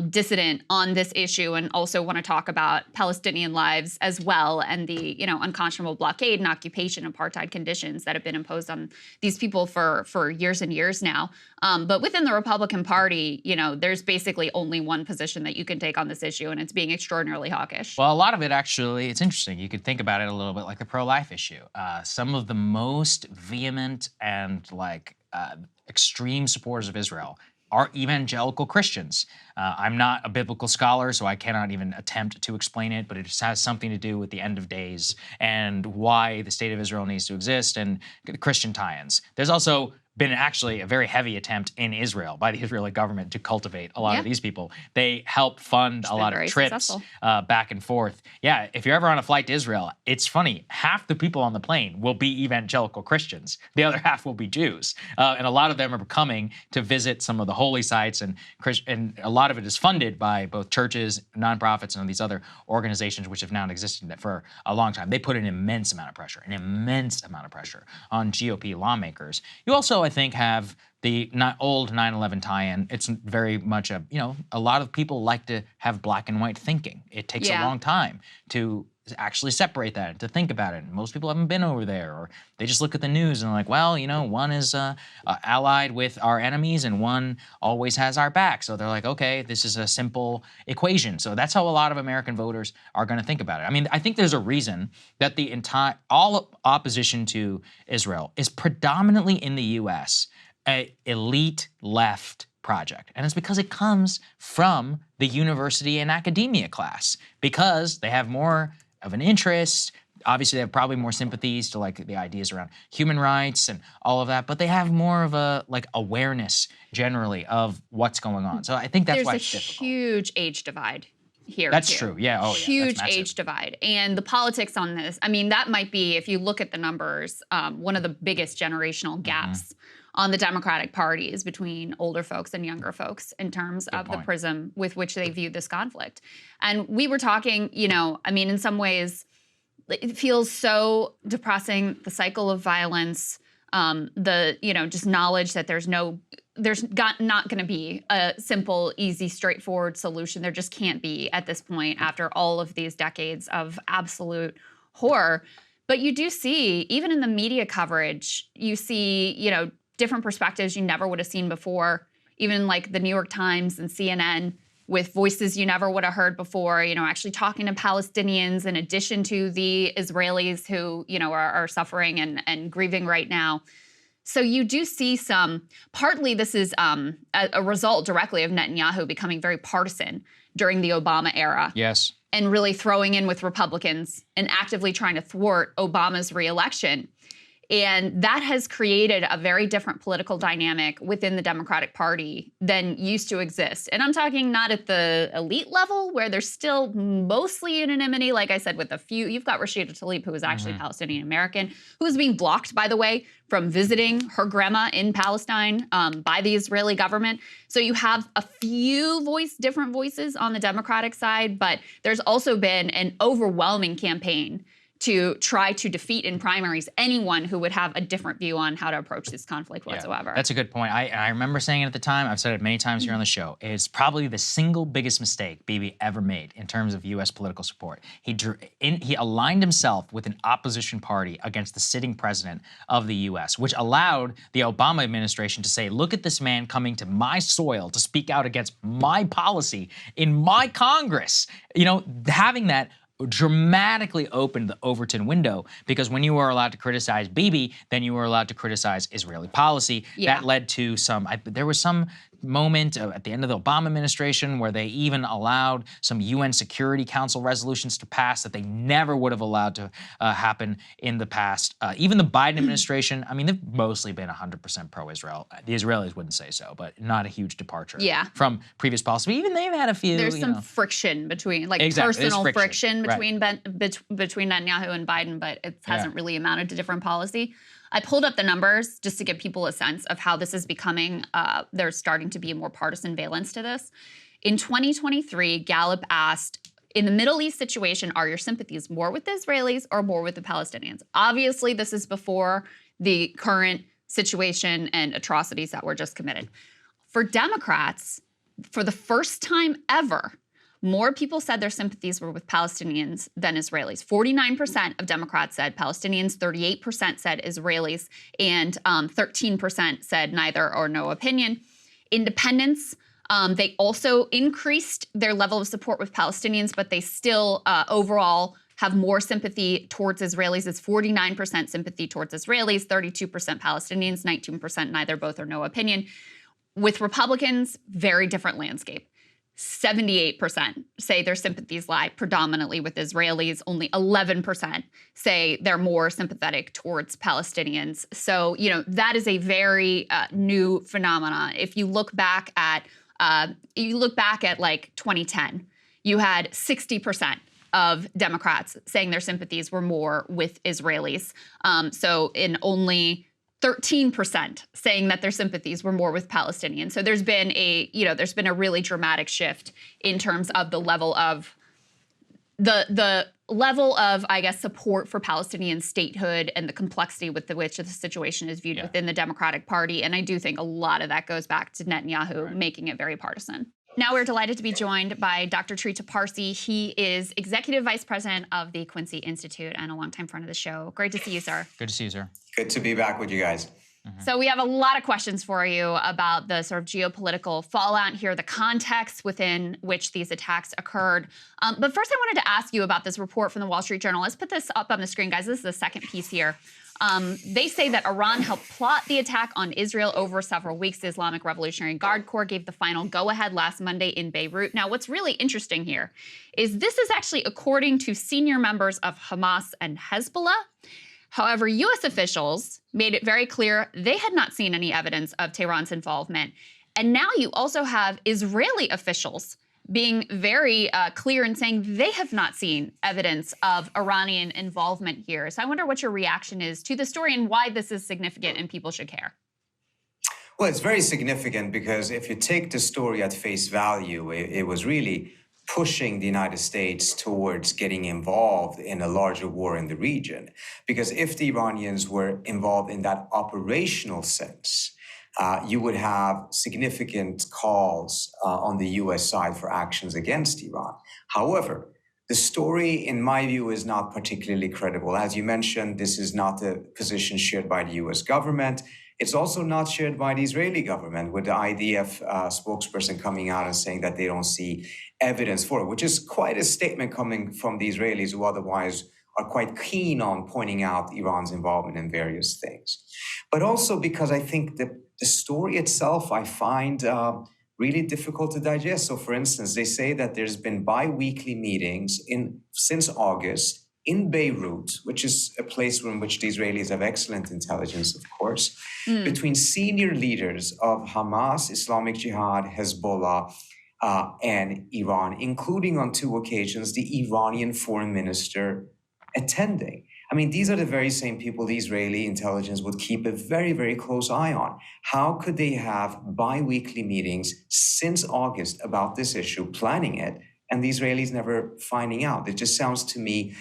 dissident on this issue and also want to talk about Palestinian lives as well and the, unconscionable blockade and occupation apartheid conditions that have been imposed on these people for years and years now. But within the Republican Party, there's basically only one position that you can take on this issue, and it's being extraordinarily hawkish. Well, a lot of it actually, it's interesting. You could think about it a little bit like the pro-life issue. Some of the most vehement and extreme supporters of Israel are evangelical Christians. I'm not a biblical scholar, so I cannot even attempt to explain it, but it just has something to do with the end of days and why the state of Israel needs to exist and Christian tie-ins. There's also been actually a very heavy attempt in Israel by the Israeli government to cultivate a lot of these people. They help fund a lot of trips back and forth. Yeah, if you're ever on a flight to Israel, it's funny. Half the people on the plane will be evangelical Christians. The other half will be Jews. And a lot of them are coming to visit some of the holy sites, and a lot of it is funded by both churches, nonprofits, and these other organizations which have now existed for a long time. They put an immense amount of pressure on GOP lawmakers. You also, I think, have the old 9/11 tie-in. It's very much a lot of people like to have black and white thinking. It takes a long time to actually separate that, to think about it. Most people haven't been over there, or they just look at the news and are like, well, one is allied with our enemies and one always has our back. So they're like, okay, this is a simple equation. So that's how a lot of American voters are going to think about it. I mean, I think there's a reason that all opposition to Israel is predominantly in the U.S. an elite left project. And it's because it comes from the university and academia class, because they have more of an interest. Obviously, they have probably more sympathies to the ideas around human rights and all of that, but they have more of a awareness generally of what's going on. So I think that's why it's difficult. There's a huge age divide here. That's true. Yeah. Oh, yeah. Huge age divide. And the politics on this, I mean, that might be, if you look at the numbers, one of the biggest generational gaps on the Democratic Party is between older folks and younger folks in terms of the prism with which they view this conflict. And we were talking, in some ways, it feels so depressing, the cycle of violence, just knowledge that there's not going to be a simple, easy, straightforward solution. There just can't be at this point after all of these decades of absolute horror. But you do see, even in the media coverage, you see, different perspectives you never would have seen before, even like the New York Times and CNN with voices you never would have heard before, actually talking to Palestinians in addition to the Israelis who, are suffering and grieving right now. So you do see partly this is a result directly of Netanyahu becoming very partisan during the Obama era. Yes. And really throwing in with Republicans and actively trying to thwart Obama's reelection. And that has created a very different political dynamic within the Democratic Party than used to exist. And I'm talking not at the elite level, where there's still mostly unanimity, like I said, with a few. You've got Rashida Tlaib, who is actually Palestinian American, who is being blocked, by the way, from visiting her grandma in Palestine by the Israeli government. So you have a few different voices on the Democratic side, but there's also been an overwhelming campaign to try to defeat in primaries anyone who would have a different view on how to approach this conflict whatsoever. That's a good point. I remember saying it at the time. I've said it many times here on the show. It's probably the single biggest mistake Bibi ever made in terms of U.S. political support. He aligned himself with an opposition party against the sitting president of the U.S., which allowed the Obama administration to say, look at this man coming to my soil to speak out against my policy in my Congress. You know, having that dramatically opened the Overton window, because when you were allowed to criticize Bibi, then you were allowed to criticize Israeli policy. Yeah. That led to there was some moment at the end of the Obama administration where they even allowed some UN Security Council resolutions to pass that they never would have allowed to happen in the past. Even the Biden administration, I mean, they've mostly been 100% pro-Israel. The Israelis wouldn't say so, but not a huge departure from previous policy. Even they've had a few. There's some friction between, like personal friction between Netanyahu and Biden, but it hasn't really amounted to different policy. I pulled up the numbers just to give people a sense of how this is becoming, there's starting to be a more partisan valence to this. In 2023, Gallup asked, in the Middle East situation, are your sympathies more with the Israelis or more with the Palestinians? Obviously, this is before the current situation and atrocities that were just committed. For Democrats, for the first time ever, more people said their sympathies were with Palestinians than Israelis. 49% of Democrats said Palestinians, 38% said Israelis, and 13% said neither or no opinion. Independents, they also increased their level of support with Palestinians, but they still overall have more sympathy towards Israelis. It's 49% sympathy towards Israelis, 32% Palestinians, 19% neither, both, or no opinion. With Republicans, very different landscape. 78% say their sympathies lie predominantly with Israelis. Only 11% say they're more sympathetic towards Palestinians. So, you know, that is a very new phenomenon. If you look back at like 2010, you had 60% of Democrats saying their sympathies were more with Israelis. So in only 13% saying that their sympathies were more with Palestinians. So there's been a really dramatic shift in terms of the level of I guess, support for Palestinian statehood and the complexity with which the situation is viewed within the Democratic Party. And I do think a lot of that goes back to Netanyahu making it very partisan. Now we're delighted to be joined by Dr. Trita Parsi. He is Executive Vice President of the Quincy Institute and a longtime friend of the show. Great to see you, sir. Good to see you, sir. Good to be back with you guys. So we have a lot of questions for you about the sort of geopolitical fallout here, the context within which these attacks occurred. But first I wanted to ask you about this report from the Wall Street Journal. Let's put this up on the screen, guys. This is the second piece here. They say that Iran helped plot the attack on Israel over several weeks. The Islamic Revolutionary Guard Corps gave the final go-ahead last Monday in Beirut. Now, what's really interesting here is this is actually according to senior members of Hamas and Hezbollah. However, U.S. officials made it very clear they had not seen any evidence of Tehran's involvement. And now you also have Israeli officials being very clear in saying they have not seen evidence of Iranian involvement here. So I wonder what your reaction is to the story and why this is significant and people should care. Well, it's very significant because if you take the story at face value, it was really pushing the United States towards getting involved in a larger war in the region. Because if the Iranians were involved in that operational sense, you would have significant calls on the U.S. side for actions against Iran. However, the story, in my view, is not particularly credible. As you mentioned, this is not a position shared by the U.S. government. It's also not shared by the Israeli government, with the IDF spokesperson coming out and saying that they don't see evidence for it, which is quite a statement coming from the Israelis, who otherwise are quite keen on pointing out Iran's involvement in various things. But also because I think the story itself I find really difficult to digest. So, for instance, they say that there's been bi-weekly meetings since August in Beirut, which is a place in which the Israelis have excellent intelligence, of course, between senior leaders of Hamas, Islamic Jihad, Hezbollah, and Iran, including on 2 occasions the Iranian foreign minister attending. I mean, these are the very same people the Israeli intelligence would keep a very, very close eye on. How could they have bi-weekly meetings since August about this issue, planning it, and the Israelis never finding out? It just sounds to me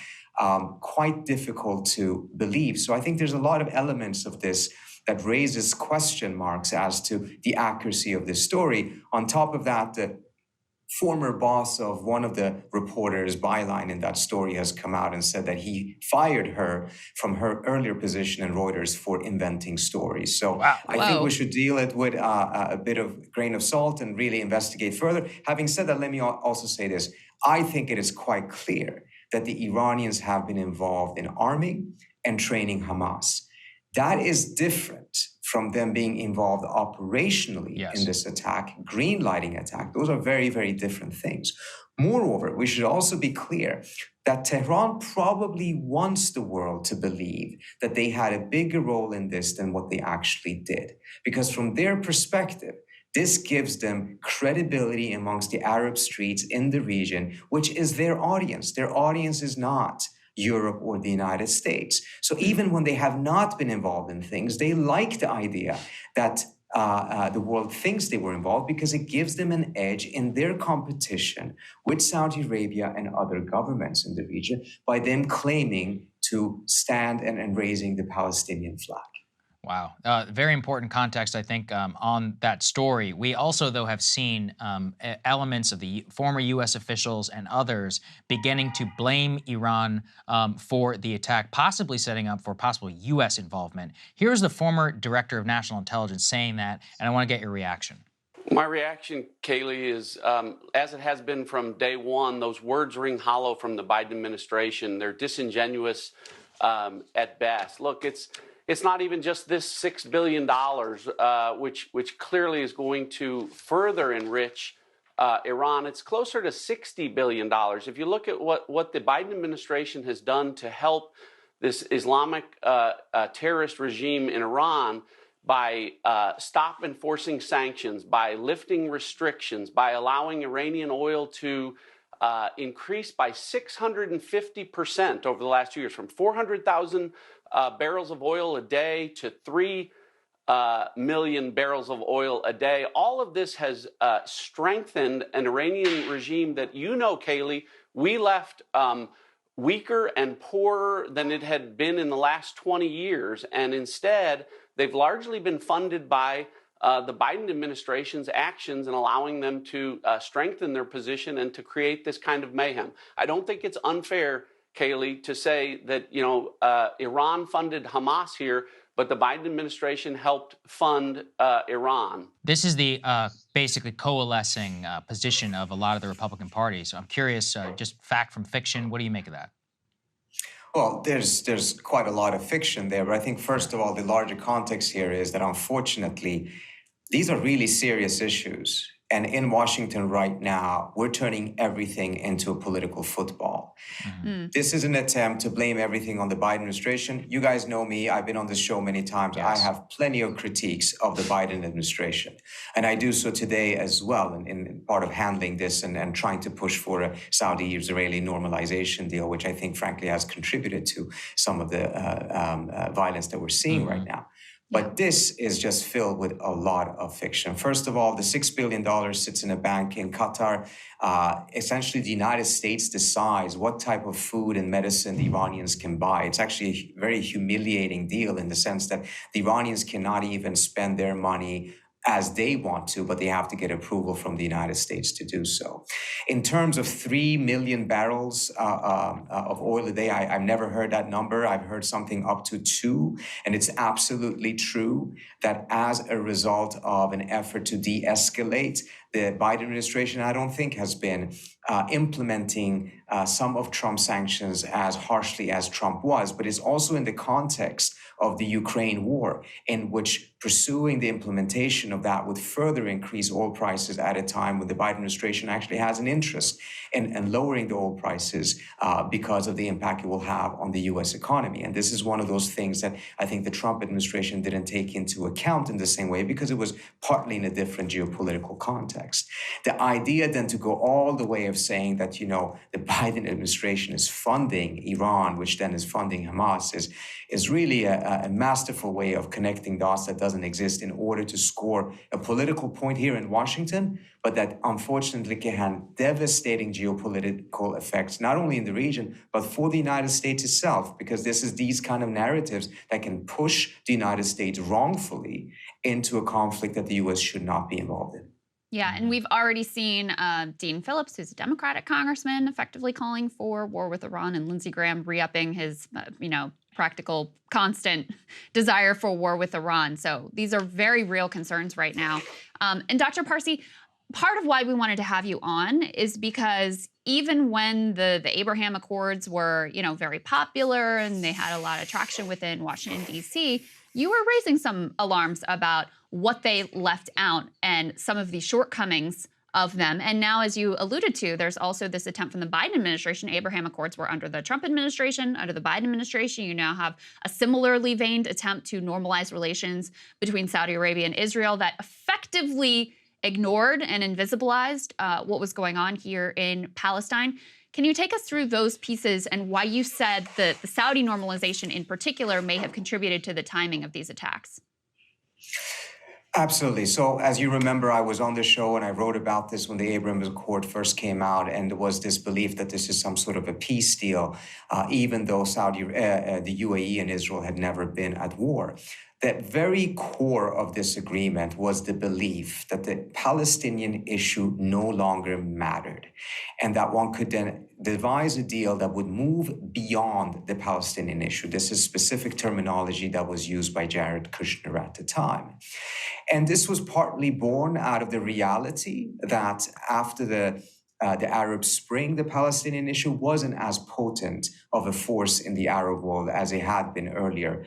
quite difficult to believe. So I think there's a lot of elements of this that raises question marks as to the accuracy of this story. On top of that, the former boss of one of the reporters, byline in that story, has come out and said that he fired her from her earlier position in Reuters for inventing stories. So I think we should deal it with a bit of grain of salt and really investigate further. Having said that, let me also say this. I think it is quite clear that the Iranians have been involved in arming and training Hamas. That is different from them being involved operationally in this attack, green-lighting attack. Those are very, very different things. Moreover, we should also be clear that Tehran probably wants the world to believe that they had a bigger role in this than what they actually did. Because from their perspective, this gives them credibility amongst the Arab streets in the region, which is their audience. Their audience is not Europe or the United States. So even when they have not been involved in things, they like the idea that the world thinks they were involved because it gives them an edge in their competition with Saudi Arabia and other governments in the region by them claiming to stand and raising the Palestinian flag. Wow. Very important context, I think, on that story. We also, though, have seen elements of the former U.S. officials and others beginning to blame Iran for the attack, possibly setting up for possible U.S. involvement. Here's the former director of national intelligence saying that, and I want to get your reaction. My reaction, Kayleigh, is as it has been from day one, those words ring hollow from the Biden administration. They're disingenuous at best. Look, it's not even just this $6 billion, which clearly is going to further enrich Iran. It's closer to $60 billion. If you look at what the Biden administration has done to help this Islamic terrorist regime in Iran by stop enforcing sanctions, by lifting restrictions, by allowing Iranian oil to increase by 650% over the last 2 years, from 400,000 barrels of oil a day to 3 million barrels of oil a day. All of this has strengthened an Iranian regime that, Kayleigh, we left weaker and poorer than it had been in the last 20 years. And instead, they've largely been funded by the Biden administration's actions and allowing them to strengthen their position and to create this kind of mayhem. I don't think it's unfair, Kayleigh, to say that, Iran funded Hamas here, but the Biden administration helped fund Iran. This is the basically coalescing position of a lot of the Republican Party. So I'm curious, just fact from fiction, what do you make of that? Well, there's quite a lot of fiction there, but I think, first of all, the larger context here is that, unfortunately, these are really serious issues. And in Washington right now, we're turning everything into a political football. Mm-hmm. This is an attempt to blame everything on the Biden administration. You guys know me. I've been on this show many times. Yes. I have plenty of critiques of the Biden administration. And I do so today as well in part of handling this and trying to push for a Saudi-Israeli normalization deal, which I think, frankly, has contributed to some of the violence that we're seeing right now. But this is just filled with a lot of fiction. First of all, the $6 billion sits in a bank in Qatar. Essentially, the United States decides what type of food and medicine the Iranians can buy. It's actually a very humiliating deal in the sense that the Iranians cannot even spend their money as they want to, but they have to get approval from the United States to do so. In terms of 3 million barrels of oil a day, I've never heard that number. I've heard something up to 2, and it's absolutely true that as a result of an effort to de-escalate, the Biden administration, I don't think, has been implementing some of Trump's sanctions as harshly as Trump was, but it's also in the context of the Ukraine war, in which pursuing the implementation of that would further increase oil prices at a time when the Biden administration actually has an interest in lowering the oil prices because of the impact it will have on the U.S. economy. And this is one of those things that I think the Trump administration didn't take into account in the same way because it was partly in a different geopolitical context. The idea then to go all the way of saying that, the Biden administration is funding Iran, which then is funding Hamas, is really a masterful way of connecting dots that doesn't doesn't exist in order to score a political point here in Washington, but that unfortunately can have devastating geopolitical effects, not only in the region, but for the United States itself, because this is these kind of narratives that can push the United States wrongfully into a conflict that the U.S. should not be involved in. Yeah, and we've already seen Dean Phillips, who's a Democratic congressman, effectively calling for war with Iran, and Lindsey Graham re-upping his, practical, constant desire for war with Iran. So these are very real concerns right now. And Dr. Parsi, part of why we wanted to have you on is because even when the Abraham Accords were, very popular and they had a lot of traction within Washington, D.C., you were raising some alarms about what they left out and some of the shortcomings of them. And now, as you alluded to, there's also this attempt from the Biden administration. Abraham Accords were under the Trump administration. Under the Biden administration, you now have a similarly veined attempt to normalize relations between Saudi Arabia and Israel that effectively ignored and invisibilized what was going on here in Palestine. Can you take us through those pieces and why you said that the Saudi normalization in particular may have contributed to the timing of these attacks? Absolutely. So as you remember, I was on the show and I wrote about this when the Abraham Accord first came out, and there was this belief that this is some sort of a peace deal, even though the UAE and Israel had never been at war. The very core of this agreement was the belief that the Palestinian issue no longer mattered, and that one could then devise a deal that would move beyond the Palestinian issue. This is specific terminology that was used by Jared Kushner at the time. And this was partly born out of the reality that after the Arab Spring, the Palestinian issue wasn't as potent of a force in the Arab world as it had been earlier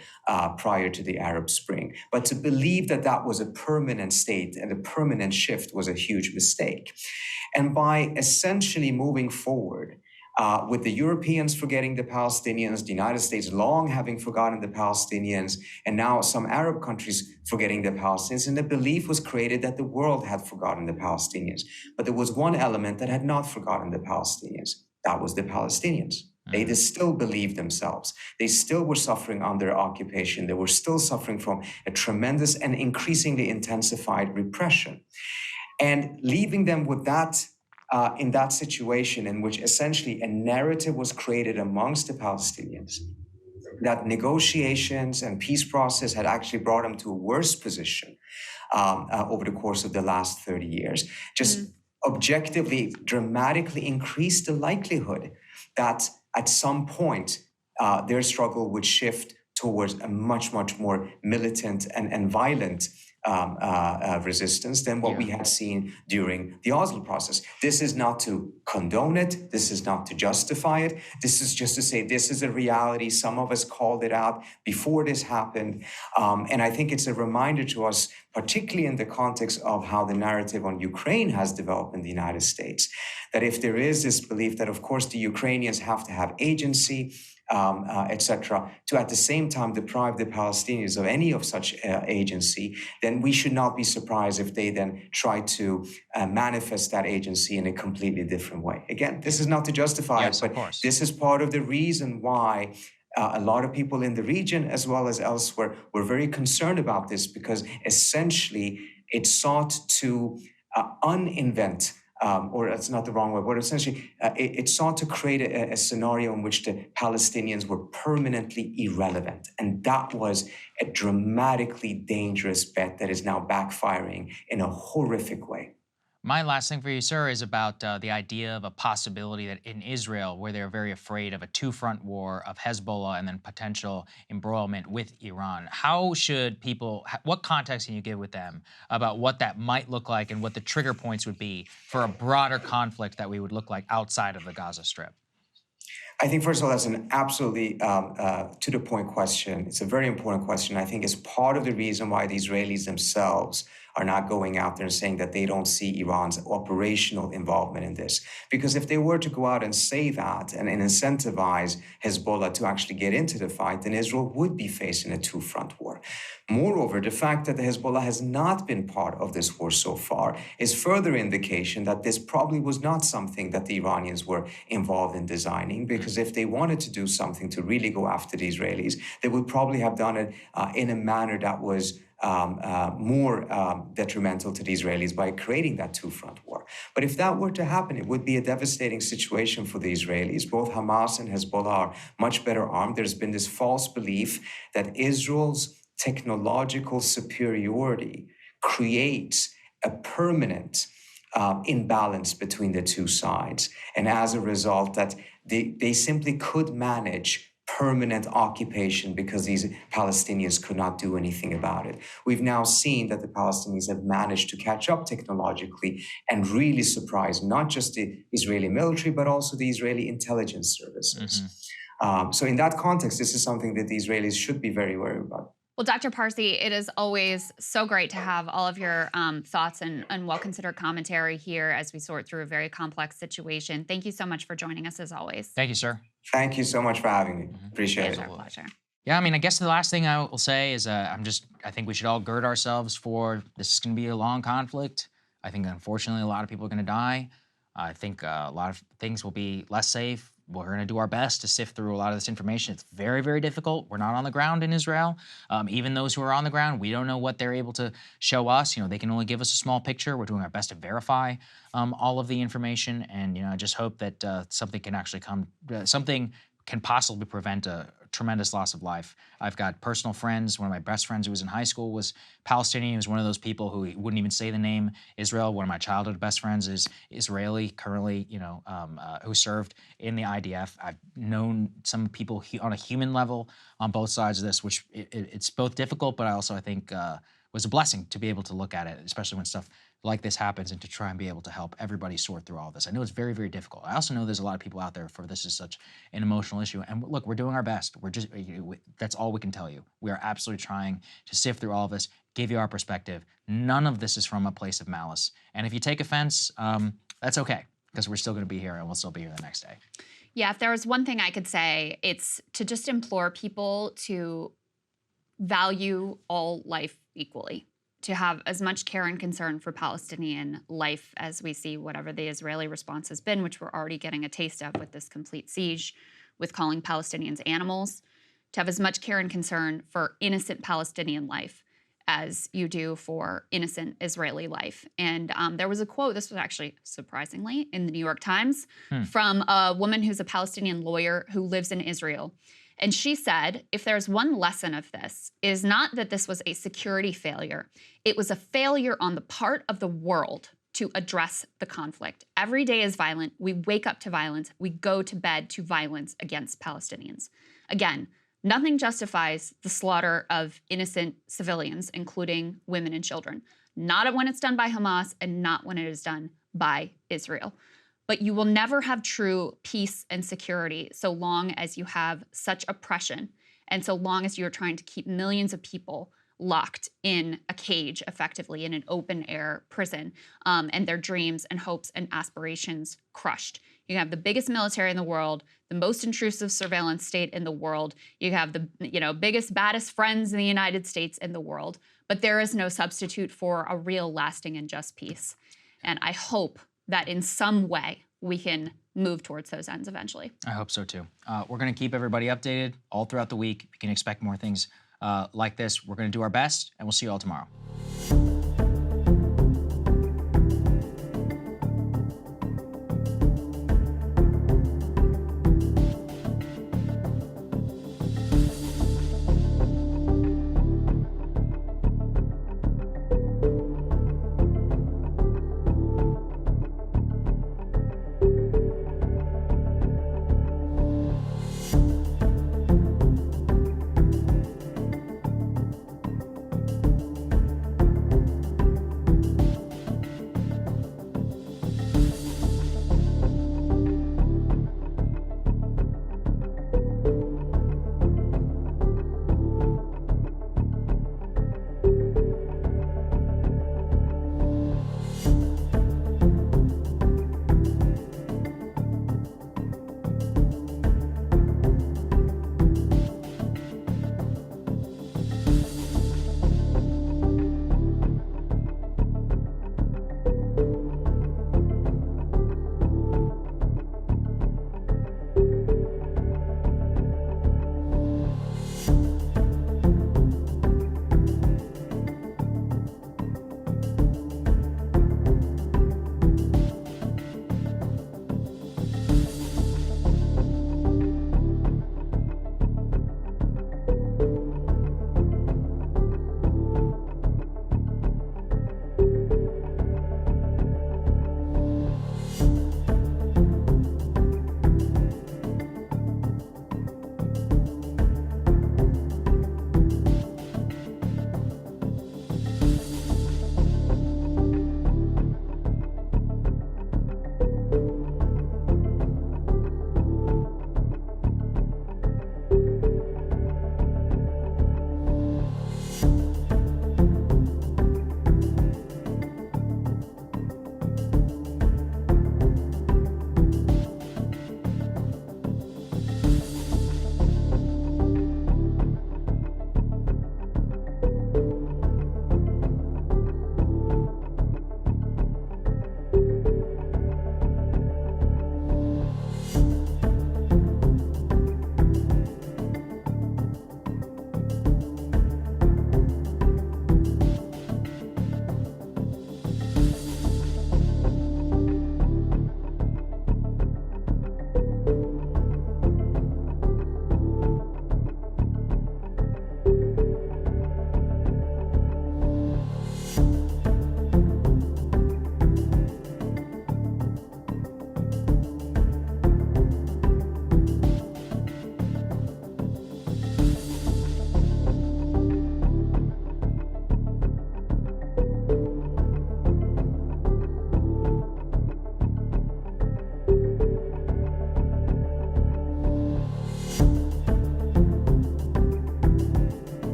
prior to the Arab Spring. But to believe that that was a permanent state and a permanent shift was a huge mistake. And by essentially moving forward, with the Europeans forgetting the Palestinians, the United States long having forgotten the Palestinians, and now some Arab countries forgetting the Palestinians, and the belief was created that the world had forgotten the Palestinians. But there was one element that had not forgotten the Palestinians. That was the Palestinians. They still believed themselves. They still were suffering under occupation. They were still suffering from a tremendous and increasingly intensified repression. And leaving them with that in that situation in which essentially a narrative was created amongst the Palestinians, that negotiations and peace process had actually brought them to a worse position over the course of the last 30 years, just objectively dramatically increased the likelihood that at some point their struggle would shift towards a much, much more militant and violent resistance than what we had seen during the Oslo process. This is not to condone it. This is not to justify it. This is just to say this is a reality. Some of us called it out before this happened. And I think it's a reminder to us, particularly in the context of how the narrative on Ukraine has developed in the United States, that if there is this belief that, of course, the Ukrainians have to have agency, etc., to at the same time deprive the Palestinians of any of such agency, then we should not be surprised if they then try to manifest that agency in a completely different way. Again, this is not to justify it, but this is part of the reason why a lot of people in the region, as well as elsewhere, were very concerned about this, because essentially it sought to uninvent or that's not the wrong word, but essentially it sought to create a scenario in which the Palestinians were permanently irrelevant. And that was a dramatically dangerous bet that is now backfiring in a horrific way. My last thing for you, sir, is about the idea of a possibility that in Israel, where they're very afraid of a two-front war of Hezbollah and then potential embroilment with Iran. How should people, what context can you give with them about what that might look like and what the trigger points would be for a broader conflict that we would look like outside of the Gaza Strip? I think, first of all, that's an absolutely to-the-point question. It's a very important question. I think it's part of the reason why the Israelis themselves are not going out there and saying that they don't see Iran's operational involvement in this. Because if they were to go out and say that and incentivize Hezbollah to actually get into the fight, then Israel would be facing a two-front war. Moreover, the fact that the Hezbollah has not been part of this war so far is further indication that this probably was not something that the Iranians were involved in designing, because if they wanted to do something to really go after the Israelis, they would probably have done it in a manner that was more detrimental to the Israelis by creating that two-front war. But if that were to happen, it would be a devastating situation for the Israelis. Both Hamas and Hezbollah are much better armed. There's been this false belief that Israel's technological superiority creates a permanent imbalance between the two sides. And as a result, that they simply could manage permanent occupation because these Palestinians could not do anything about it. We've now seen that the Palestinians have managed to catch up technologically and really surprise not just the Israeli military, but also the Israeli intelligence services. So in that context, this is something that the Israelis should be very wary about. Well, Dr. Parsi, it is always so great to have all of your thoughts and well-considered commentary here as we sort through a very complex situation. Thank you so much for joining us, as always. Thank you, sir. Thank you so much for having me. Appreciate it. Pleasure. Yeah, I mean, I guess the last thing I will say is I think we should all gird ourselves for this is going to be a long conflict. I think, unfortunately, a lot of people are going to die. I think a lot of things will be less safe. We're going to do our best to sift through a lot of this information. It's very, very difficult. We're not on the ground in Israel. Even those who are on the ground, we don't know what they're able to show us. They can only give us a small picture. We're doing our best to verify all of the information. And, I just hope that something can actually something can possibly prevent a tremendous loss of life. I've got personal friends. One of my best friends who was in high school was Palestinian. He was one of those people who wouldn't even say the name Israel. One of my childhood best friends is Israeli, currently, who served in the IDF. I've known some people on a human level on both sides of this, which it's both difficult, but I think was a blessing to be able to look at it, especially when stuff like this happens, and to try and be able to help everybody sort through all this. I know it's very, very difficult. I also know there's a lot of people out there for this is such an emotional issue. And look, we're doing our best. That's all we can tell you. We are absolutely trying to sift through all of this, give you our perspective. None of this is from a place of malice. And if you take offense, that's okay, because we're still going to be here and we'll still be here the next day. Yeah, if there was one thing I could say, it's to just implore people to value all life equally, to have as much care and concern for Palestinian life as we see whatever the Israeli response has been, which we're already getting a taste of with this complete siege, with calling Palestinians animals, to have as much care and concern for innocent Palestinian life as you do for innocent Israeli life. And there was a quote, this was actually surprisingly in the New York Times, from a woman who's a Palestinian lawyer who lives in Israel. And she said, if there's one lesson of this, it is not that this was a security failure. It was a failure on the part of the world to address the conflict. Every day is violent. We wake up to violence. We go to bed to violence against Palestinians. Again, nothing justifies the slaughter of innocent civilians, including women and children. Not when it's done by Hamas and not when it is done by Israel. But you will never have true peace and security so long as you have such oppression and so long as you're trying to keep millions of people locked in a cage, effectively, in an open-air prison, and their dreams and hopes and aspirations crushed. You have the biggest military in the world, the most intrusive surveillance state in the world. You have the biggest, baddest friends in the United States in the world. But there is no substitute for a real, lasting, and just peace. And I hope that in some way we can move towards those ends eventually. I hope so too. We're going to keep everybody updated all throughout the week. You can expect more things like this. We're going to do our best, and we'll see you all tomorrow.